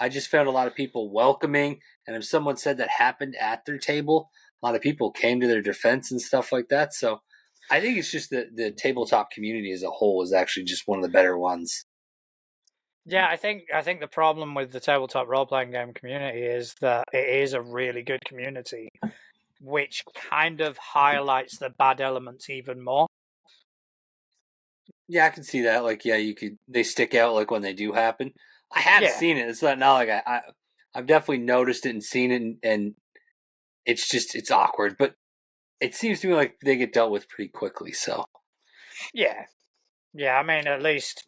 I just found a lot of people welcoming. And if someone said that happened at their table, a lot of people came to their defense and stuff like that. So I think it's just the tabletop community as a whole is actually just one of the better ones. Yeah, I think the problem with the tabletop role-playing game community is that it is a really good community, which kind of highlights the bad elements even more. Yeah, I can see that. Like, yeah, they stick out like when they do happen. I have seen it. It's not like I've definitely noticed it and seen it, and it's awkward, but it seems to me like they get dealt with pretty quickly. So yeah. I mean, at least,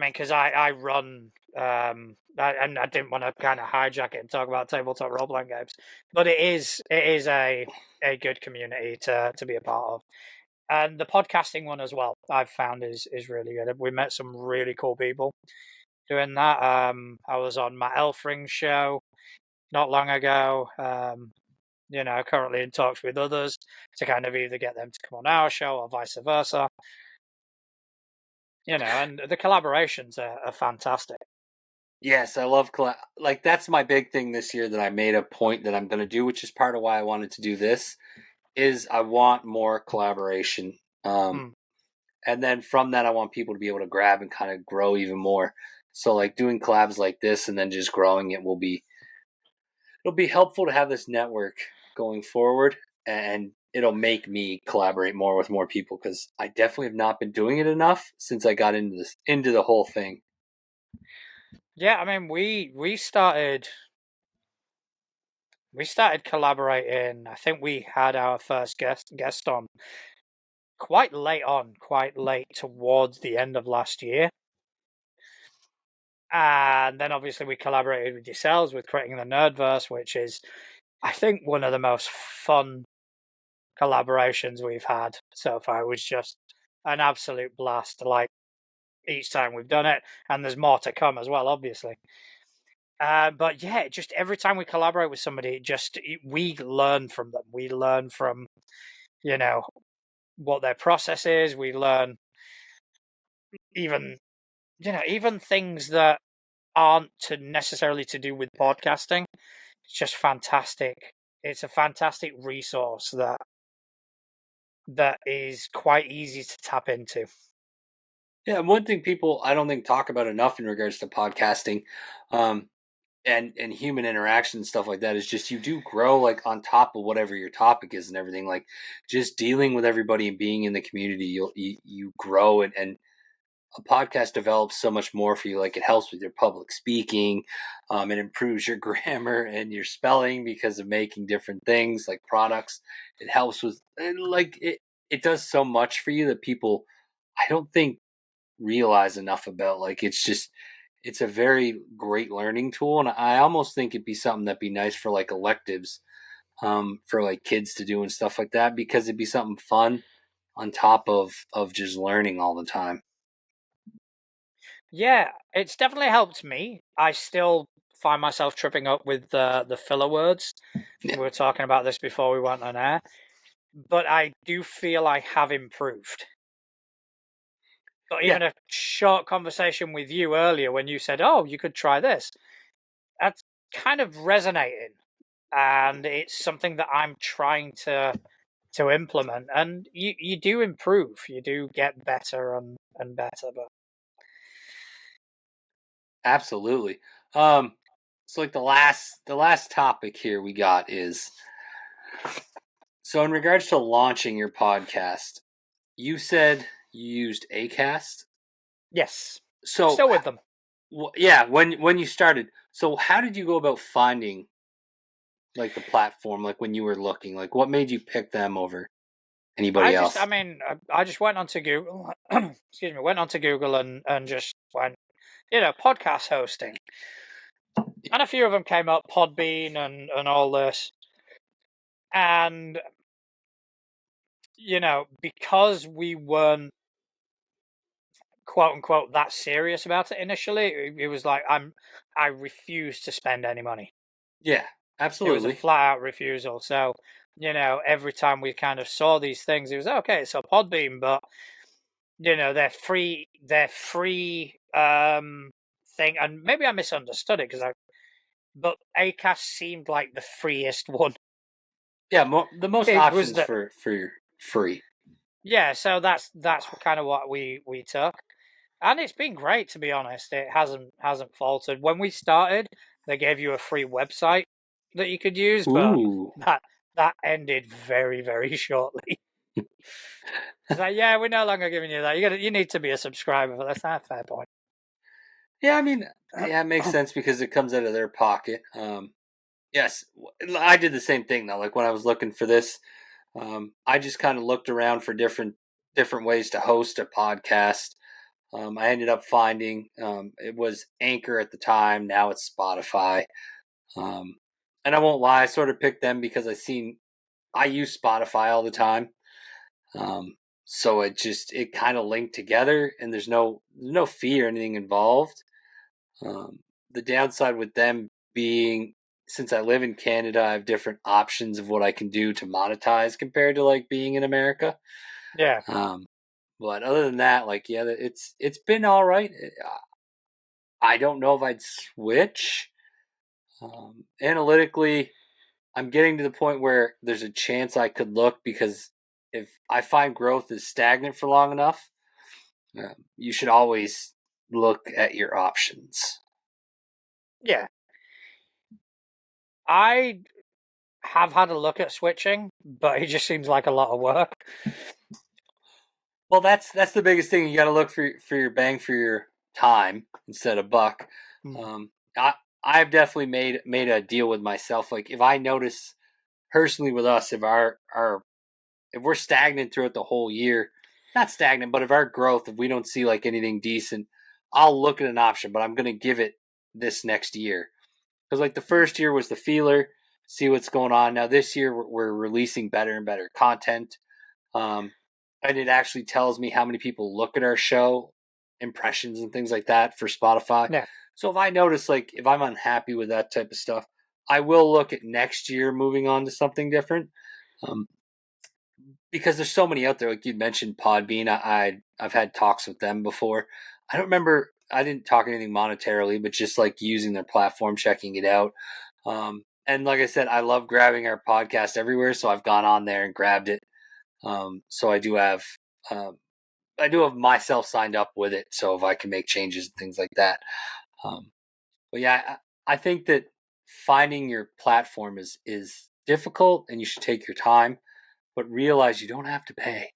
because I run, and I didn't want to kind of hijack it and talk about tabletop role playing games, but it is a good community to be a part of, and the podcasting one as well. I've found is really good. We met some really cool people doing that. I was on Matt Elfring's show not long ago. Currently in talks with others to kind of either get them to come on our show or vice versa. And the collaborations are fantastic. yes, I love like that's my big thing this year that I made a point that I'm going to do, which is part of why I wanted to do this. Is I want more collaboration, and then from that I want people to be able to grab and kind of grow even more. So like doing collabs like this and then just growing it it'll be helpful to have this network going forward, and it'll make me collaborate more with more people because I definitely have not been doing it enough since I got into the whole thing. Yeah, I mean, we started collaborating. I think we had our first guest on quite late towards the end of last year. And then obviously we collaborated with yourselves with creating the Nerdverse, which is, I think, one of the most fun collaborations we've had so far. It was just an absolute blast, like each time we've done it, and there's more to come as well, obviously. But yeah, just every time we collaborate with somebody, we learn from them. We learn from, what their process is. We learn even, even things that aren't necessarily to do with podcasting. It's just fantastic. It's a fantastic resource that is quite easy to tap into. Yeah, and one thing people I don't think talk about enough in regards to podcasting, um, and human interaction and stuff like that is just you do grow like on top of whatever your topic is and everything. Like just dealing with everybody and being in the community, you grow and a podcast develops so much more for you. Like it helps with your public speaking. It improves your grammar and your spelling because of making different things like products. It helps with like it does so much for you that people I don't think realize enough about. Like it's a very great learning tool, and I almost think it'd be something that'd be nice for like electives, for like kids to do and stuff like that because it'd be something fun on top of just learning all the time. Yeah, it's definitely helped me. I still find myself tripping up with the filler words. Yeah. We were talking about this before we went on air, but I do feel I have improved. But even a short conversation with you earlier when you said, "Oh, you could try this," that's kind of resonating, and it's something that I'm trying to implement. And you do improve, you do get better and better. But Absolutely. So like the last topic here we got is so in regards to launching your podcast, you said you used Acast. yes, So still with them. yeah, when you started, so how did you go about finding like the platform? Like when you were looking, like what made you pick them over anybody else? I just went onto Google. Excuse me, went onto Google and just went, podcast hosting, and a few of them came up, Podbean and all this, and because we weren't quote unquote that serious about it initially, it was like I refused to spend any money. Yeah, It was a absolutely. flat out refusal. So, every time we kind of saw these things, it was okay, it's a Podbean, but they're free thing, and maybe I misunderstood it but Acast seemed like the freest one. Yeah, the most It was options the for free. Yeah, so that's kind of what we took. And it's been great, to be honest. It hasn't faltered. When we started, they gave you a free website that you could use, but Ooh. that ended very, very shortly. It's like, yeah, we're no longer giving you that. You need to be a subscriber. That's not a fair point. Yeah, I mean, yeah, it makes sense because it comes out of their pocket. Yes, I did the same thing though. Like when I was looking for this, I just kind of looked around for different ways to host a podcast. I ended up finding it was Anchor at the time. Now it's Spotify. Um, and I won't lie, I sort of picked them because I use Spotify all the time. Um, so it kind of linked together, and there's no fee or anything involved. The downside with them being, since I live in Canada, I have different options of what I can do to monetize compared to like being in America. Yeah. But other than that, like yeah, it's been all right. I don't know if I'd switch. Analytically, I'm getting to the point where there's a chance I could look because if I find growth is stagnant for long enough, you should always look at your options. Yeah. I have had a look at switching, but it just seems like a lot of work. Well, that's the biggest thing. You got to look for your bang for your time instead of buck. Um, I I've definitely made a deal with myself. Like if I notice personally with us, if we're stagnant throughout the whole year, not stagnant, but if our growth, if we don't see like anything decent, I'll look at an option. But I'm going to give it this next year because like the first year was the feeler, see what's going on. Now this year we're releasing better and better content. Um, and it actually tells me how many people look at our show, impressions and things like that for Spotify. Yeah. So if I notice, like, if I'm unhappy with that type of stuff, I will look at next year moving on to something different. Um, because there's so many out there, like you mentioned, Podbean. I've had talks with them before. I don't remember. I didn't talk anything monetarily, but just like using their platform, checking it out. And like I said, I love grabbing our podcast everywhere, so I've gone on there and grabbed it. So I do have have myself signed up with it, so if I can make changes and things like that. But yeah, I think that finding your platform is difficult, and you should take your time, but realize you don't have to pay.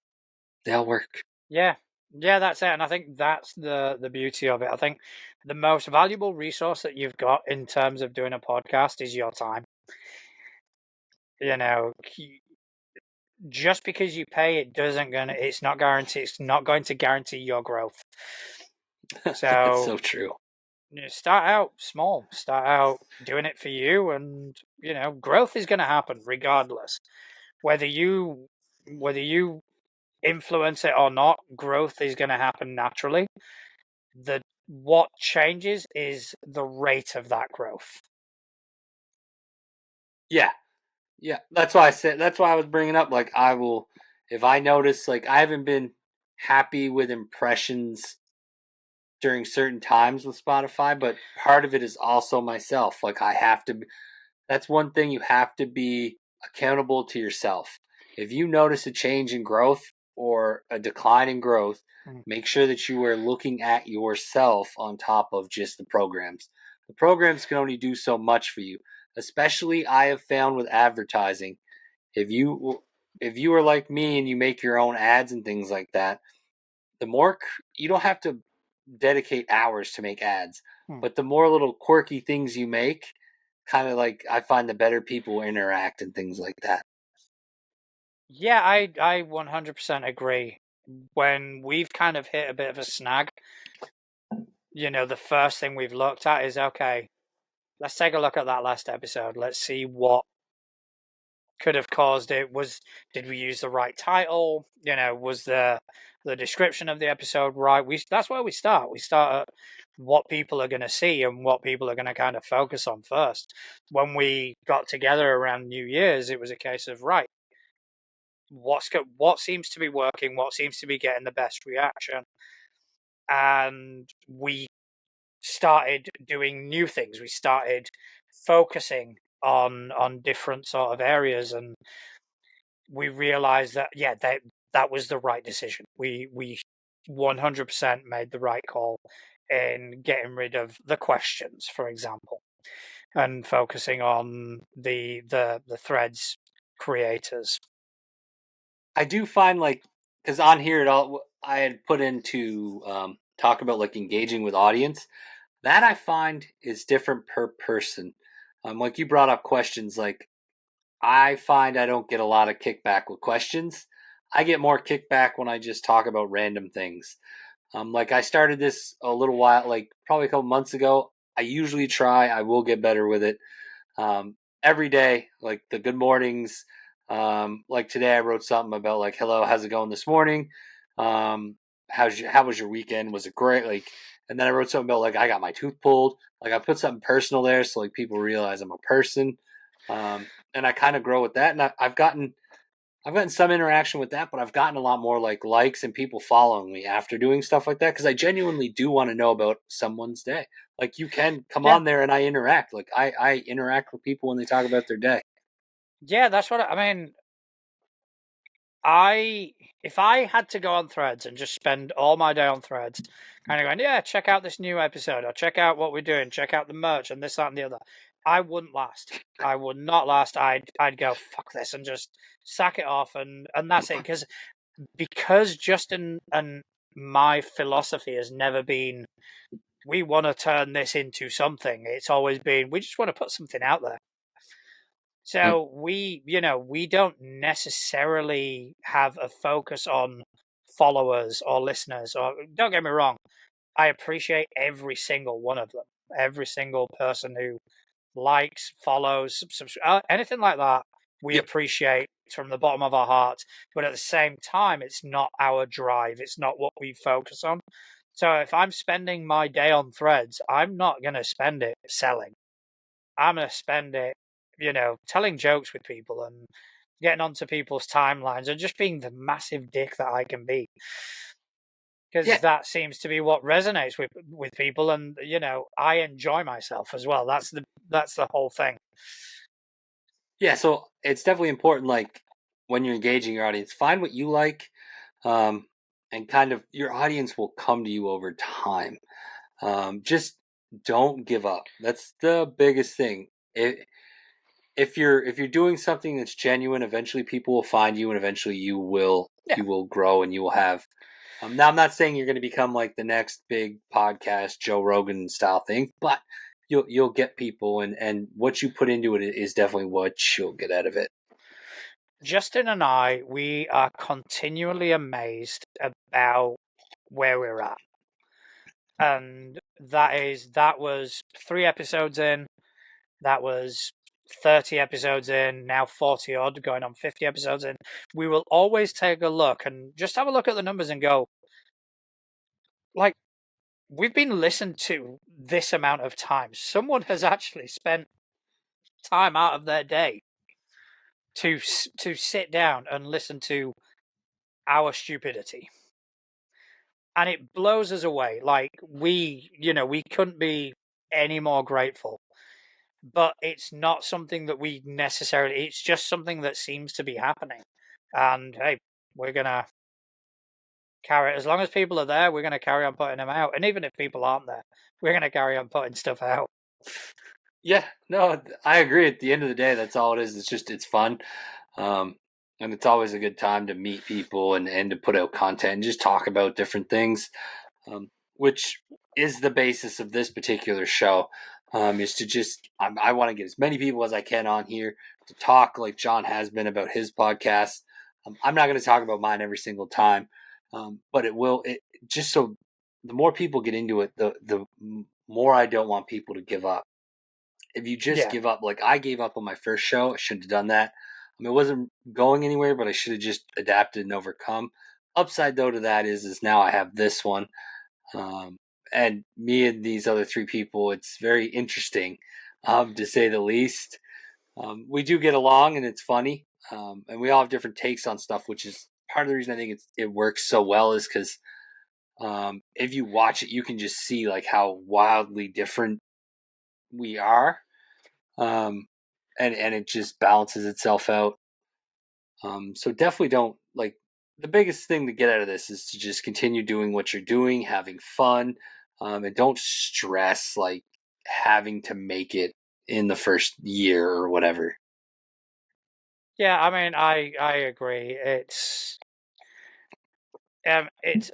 They'll work. Yeah, that's it. And I think that's the beauty of it. I think the most valuable resource that you've got in terms of doing a podcast is your time. You know, just because you pay, it's not guaranteed. It's not going to guarantee your growth. That's So, so true. Start out small. Start out doing it for you, and growth is going to happen regardless. Whether you influence it or not, growth is going to happen naturally. What changes is the rate of that growth. Yeah. That's why I was bringing up, like, I will, if I notice, like, I haven't been happy with impressions during certain times with Spotify, but part of it is also myself. Like, that's one thing, you have to be accountable to yourself. If you notice a change in growth or a decline in growth, make sure that you are looking at yourself on top of just the programs. The programs can only do so much for you. Especially, I have found with advertising, if you are like me and you make your own ads and things like that, you don't have to dedicate hours to make ads, but the more little quirky things you make, kind of like, I find the better people interact and things like that. Yeah, I 100% agree. When we've kind of hit a bit of a snag, the first thing we've looked at is, okay, let's take a look at that last episode. Let's see what could have caused it. Did we use the right title? Was the description of the episode right? That's where we start. We start at what people are going to see and what people are going to kind of focus on first. When we got together around New Year's, it was a case of, right, what seems to be working, what seems to be getting the best reaction, and we started doing new things. We started focusing on different sort of areas, and we realized that that was the right decision. We 100% made the right call in getting rid of the questions, for example, and focusing on the threads creators. I do find, like, because on here I had put into talk about, like, engaging with audience. That I find is different per person. Like, you brought up questions, like, I find I don't get a lot of kickback with questions. I get more kickback when I just talk about random things. Like, I started this a little while, like, probably a couple months ago. I will get better with it. Every day, like the good mornings. Like today, I wrote something about, like, hello, how's it going this morning? How was your weekend? Was it great? Like, and then I wrote something about, like, I got my tooth pulled. Like, I put something personal there, so, like, people realize I'm a person. And I kind of grow with that, and I've gotten some interaction with that, but I've gotten a lot more, like, likes and people following me after doing stuff like that, because I genuinely do want to know about someone's day. Like, you can come on there and I interact. Like, I interact with people when they talk about their day. Yeah, that's what I mean. If I had to go on Threads and just spend all my day on Threads, kind of going, yeah, check out this new episode, or check out what we're doing, check out the merch and this, that, and the other, I wouldn't last. I would not last. I'd go, fuck this, and just sack it off, and that's it. Because Justin and my philosophy has never been, we want to turn this into something. It's always been, we just want to put something out there. So we don't necessarily have a focus on followers or listeners. Or, don't get me wrong, I appreciate every single one of them, every single person who likes, follows, anything like that. We appreciate from the bottom of our hearts. But at the same time, it's not our drive. It's not what we focus on. So if I'm spending my day on Threads, I'm not going to spend it selling. I'm going to spend it, telling jokes with people and getting onto people's timelines and just being the massive dick that I can be. Because that seems to be what resonates with people, and I enjoy myself as well. That's the whole thing. Yeah, so it's definitely important, like, when you're engaging your audience, find what you like. and kind of your audience will come to you over time. Just don't give up. That's the biggest thing. If you're doing something that's genuine, eventually people will find you, and eventually you will grow, and you will have. Now, I'm not saying you're going to become like the next big podcast, Joe Rogan style thing, but you'll get people, and what you put into it is definitely what you'll get out of it. Justin and I, we are continually amazed about where we're at. And that was 3 episodes in, that was 30 episodes in, now 40 odd, going on 50 episodes in. We will always take a look and just have a look at the numbers and go, like, we've been listened to this amount of times. Someone has actually spent time out of their day to sit down and listen to our stupidity. And it blows us away. Like, we couldn't be any more grateful. But it's not something that we necessarily, it's just something that seems to be happening. And hey, we're going to carry it. As long as people are there, we're going to carry on putting them out. And even if people aren't there, we're going to carry on putting stuff out. Yeah, no, I agree. At the end of the day, that's all it is. It's fun. And it's always a good time to meet people and to put out content and just talk about different things, which is the basis of this particular show, is to just, I want to get as many people as I can on here to talk like John has been about his podcast. I'm not going to talk about mine every single time, but it just so the more people get into it, the more I don't want people to give up. If you just give up, like I gave up on my first show, I shouldn't have done that. I mean, it wasn't going anywhere, but I should have just adapted and overcome. Upside though to that is now I have this one, and me and these other 3 people. It's very interesting, to say the least. We do get along, and it's funny, and we all have different takes on stuff, which is part of the reason I think it works so well. Is because if you watch it, you can just see like how wildly different we are, and it just balances itself out. So definitely don't, like, the biggest thing to get out of this is to just continue doing what you're doing, having fun, and don't stress like having to make it in the first year or whatever. Yeah, I mean, I agree. It's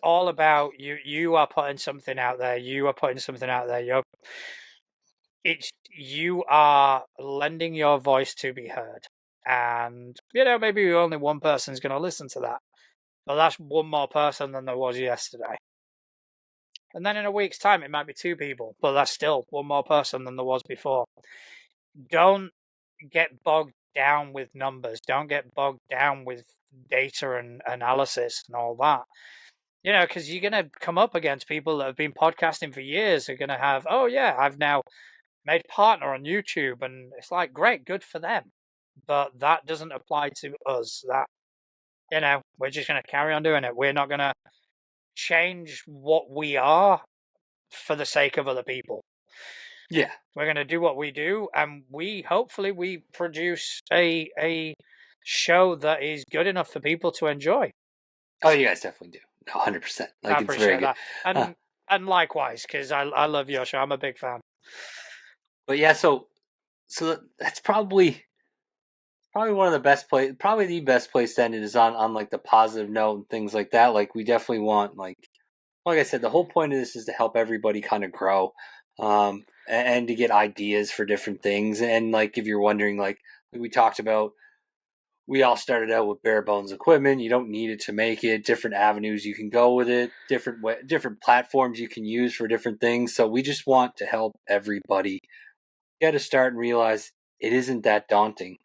all about you. You are putting something out there. You are putting something out there. You are lending your voice to be heard. And, maybe only one person's going to listen to that. But that's one more person than there was yesterday. And then in a week's time, it might be 2 people. But that's still one more person than there was before. Don't get bogged down with numbers. Don't get bogged down with data and analysis and all that. Because you're going to come up against people that have been podcasting for years. Are going to have, oh, yeah, I've now made partner on YouTube, and it's like, great, good for them, but that doesn't apply to us. That we're just going to carry on doing it. We're not going to change what we are for the sake of other people. Yeah, we're going to do what we do, and hopefully we produce a show that is good enough for people to enjoy. Oh, you guys definitely do. 100%. Like, I it's very good. That. And likewise, because I love your show. I'm a big fan. But yeah, so that's probably one of the best probably the best place to end it is on like the positive note and things like that. Like, we definitely want, like I said, the whole point of this is to help everybody kind of grow, and to get ideas for different things. And like, if you're wondering, like we talked about, we all started out with bare bones equipment. You don't need it to make it. Different avenues you can go with it. Different platforms you can use for different things. So we just want to help everybody get a start and realize it isn't that daunting.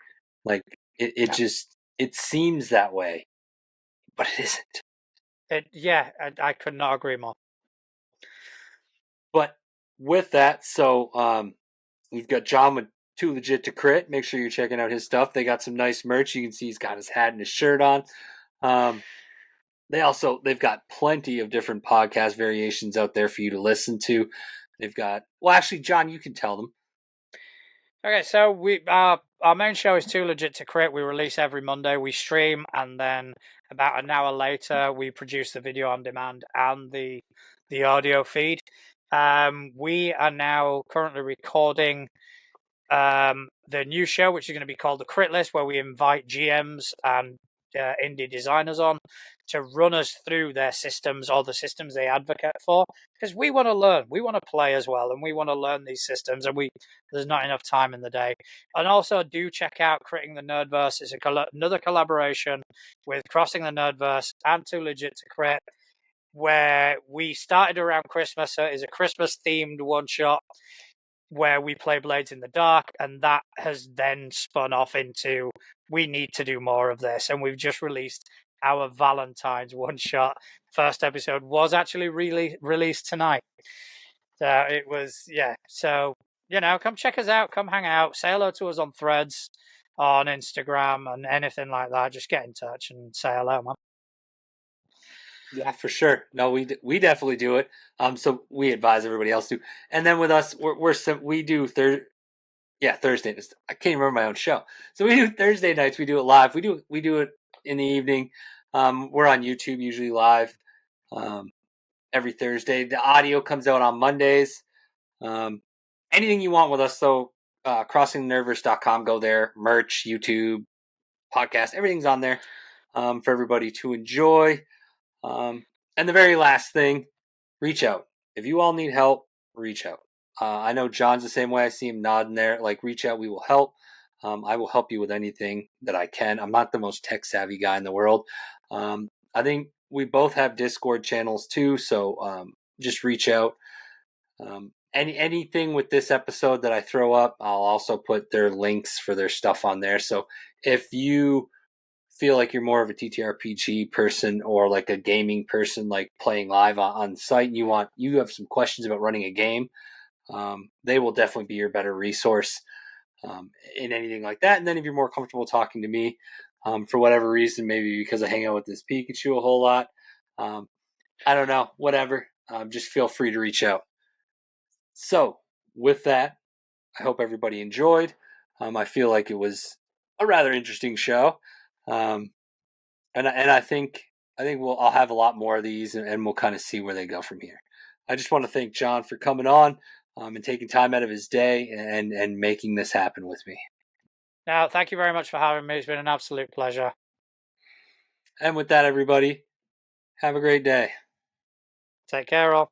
Like, it seems that way, but it isn't. I could not agree more. But with that, so we've got John with 2Legit2Crit. Make sure you're checking out his stuff. They got some nice merch. You can see he's got his hat and his shirt on. They've got plenty of different podcast variations out there for you to listen to. They've got, well, actually, John, you can tell them. Okay, so we our main show is 2Legit2Crit. We release every Monday. We stream, and then about an hour later, we produce the video on demand and the audio feed. We are now currently recording the new show, which is going to be called the Crit List, where we invite GMs and indie designers on to run us through their systems or the systems they advocate for, because we want to learn, we want to play as well, and we want to learn these systems, and there's not enough time in the day. And also do check out Critting the Nerdverse. It's another collaboration with Crossing the Nerdverse and 2Legit2Crit, where we started around Christmas. So it is a Christmas themed one shot where we play Blades in the Dark, and that has then spun off into we need to do more of this, and we've just released our Valentine's one shot. First episode was actually released tonight, so it was so come check us out, come hang out, say hello to us on Threads, on Instagram, and anything like that. Just get in touch and say hello, man. Yeah, for sure. No, we definitely do it. So we advise everybody else to. And then with us, we do Thursday. I can't remember my own show. So we do Thursday nights. We do it live. We do it in the evening. We're on YouTube usually live every Thursday. The audio comes out on Mondays. Anything you want with us, so crossingthenerverse.com. Go there. Merch, YouTube, podcast, everything's on there for everybody to enjoy. And the very last thing, reach out. If you all need help, reach out. I know John's the same way. I see him nodding there. Like, reach out. We will help. I will help you with anything that I can. I'm not the most tech savvy guy in the world. I think we both have Discord channels too. So just reach out. Anything with this episode that I throw up, I'll also put their links for their stuff on there. So if you feel like you're more of a TTRPG person or like a gaming person, like playing live on site, and you have some questions about running a game, they will definitely be your better resource in anything like that. And then if you're more comfortable talking to me for whatever reason, maybe because I hang out with this Pikachu a whole lot, I don't know, whatever, just feel free to reach out. So with that, I hope everybody enjoyed. I feel like it was a rather interesting show. And I think I'll have a lot more of these, and we'll kind of see where they go from here. I just want to thank John for coming on and taking time out of his day and making this happen with me. Now, thank you very much for having me. It's been an absolute pleasure. And with that, everybody, have a great day. Take care, all.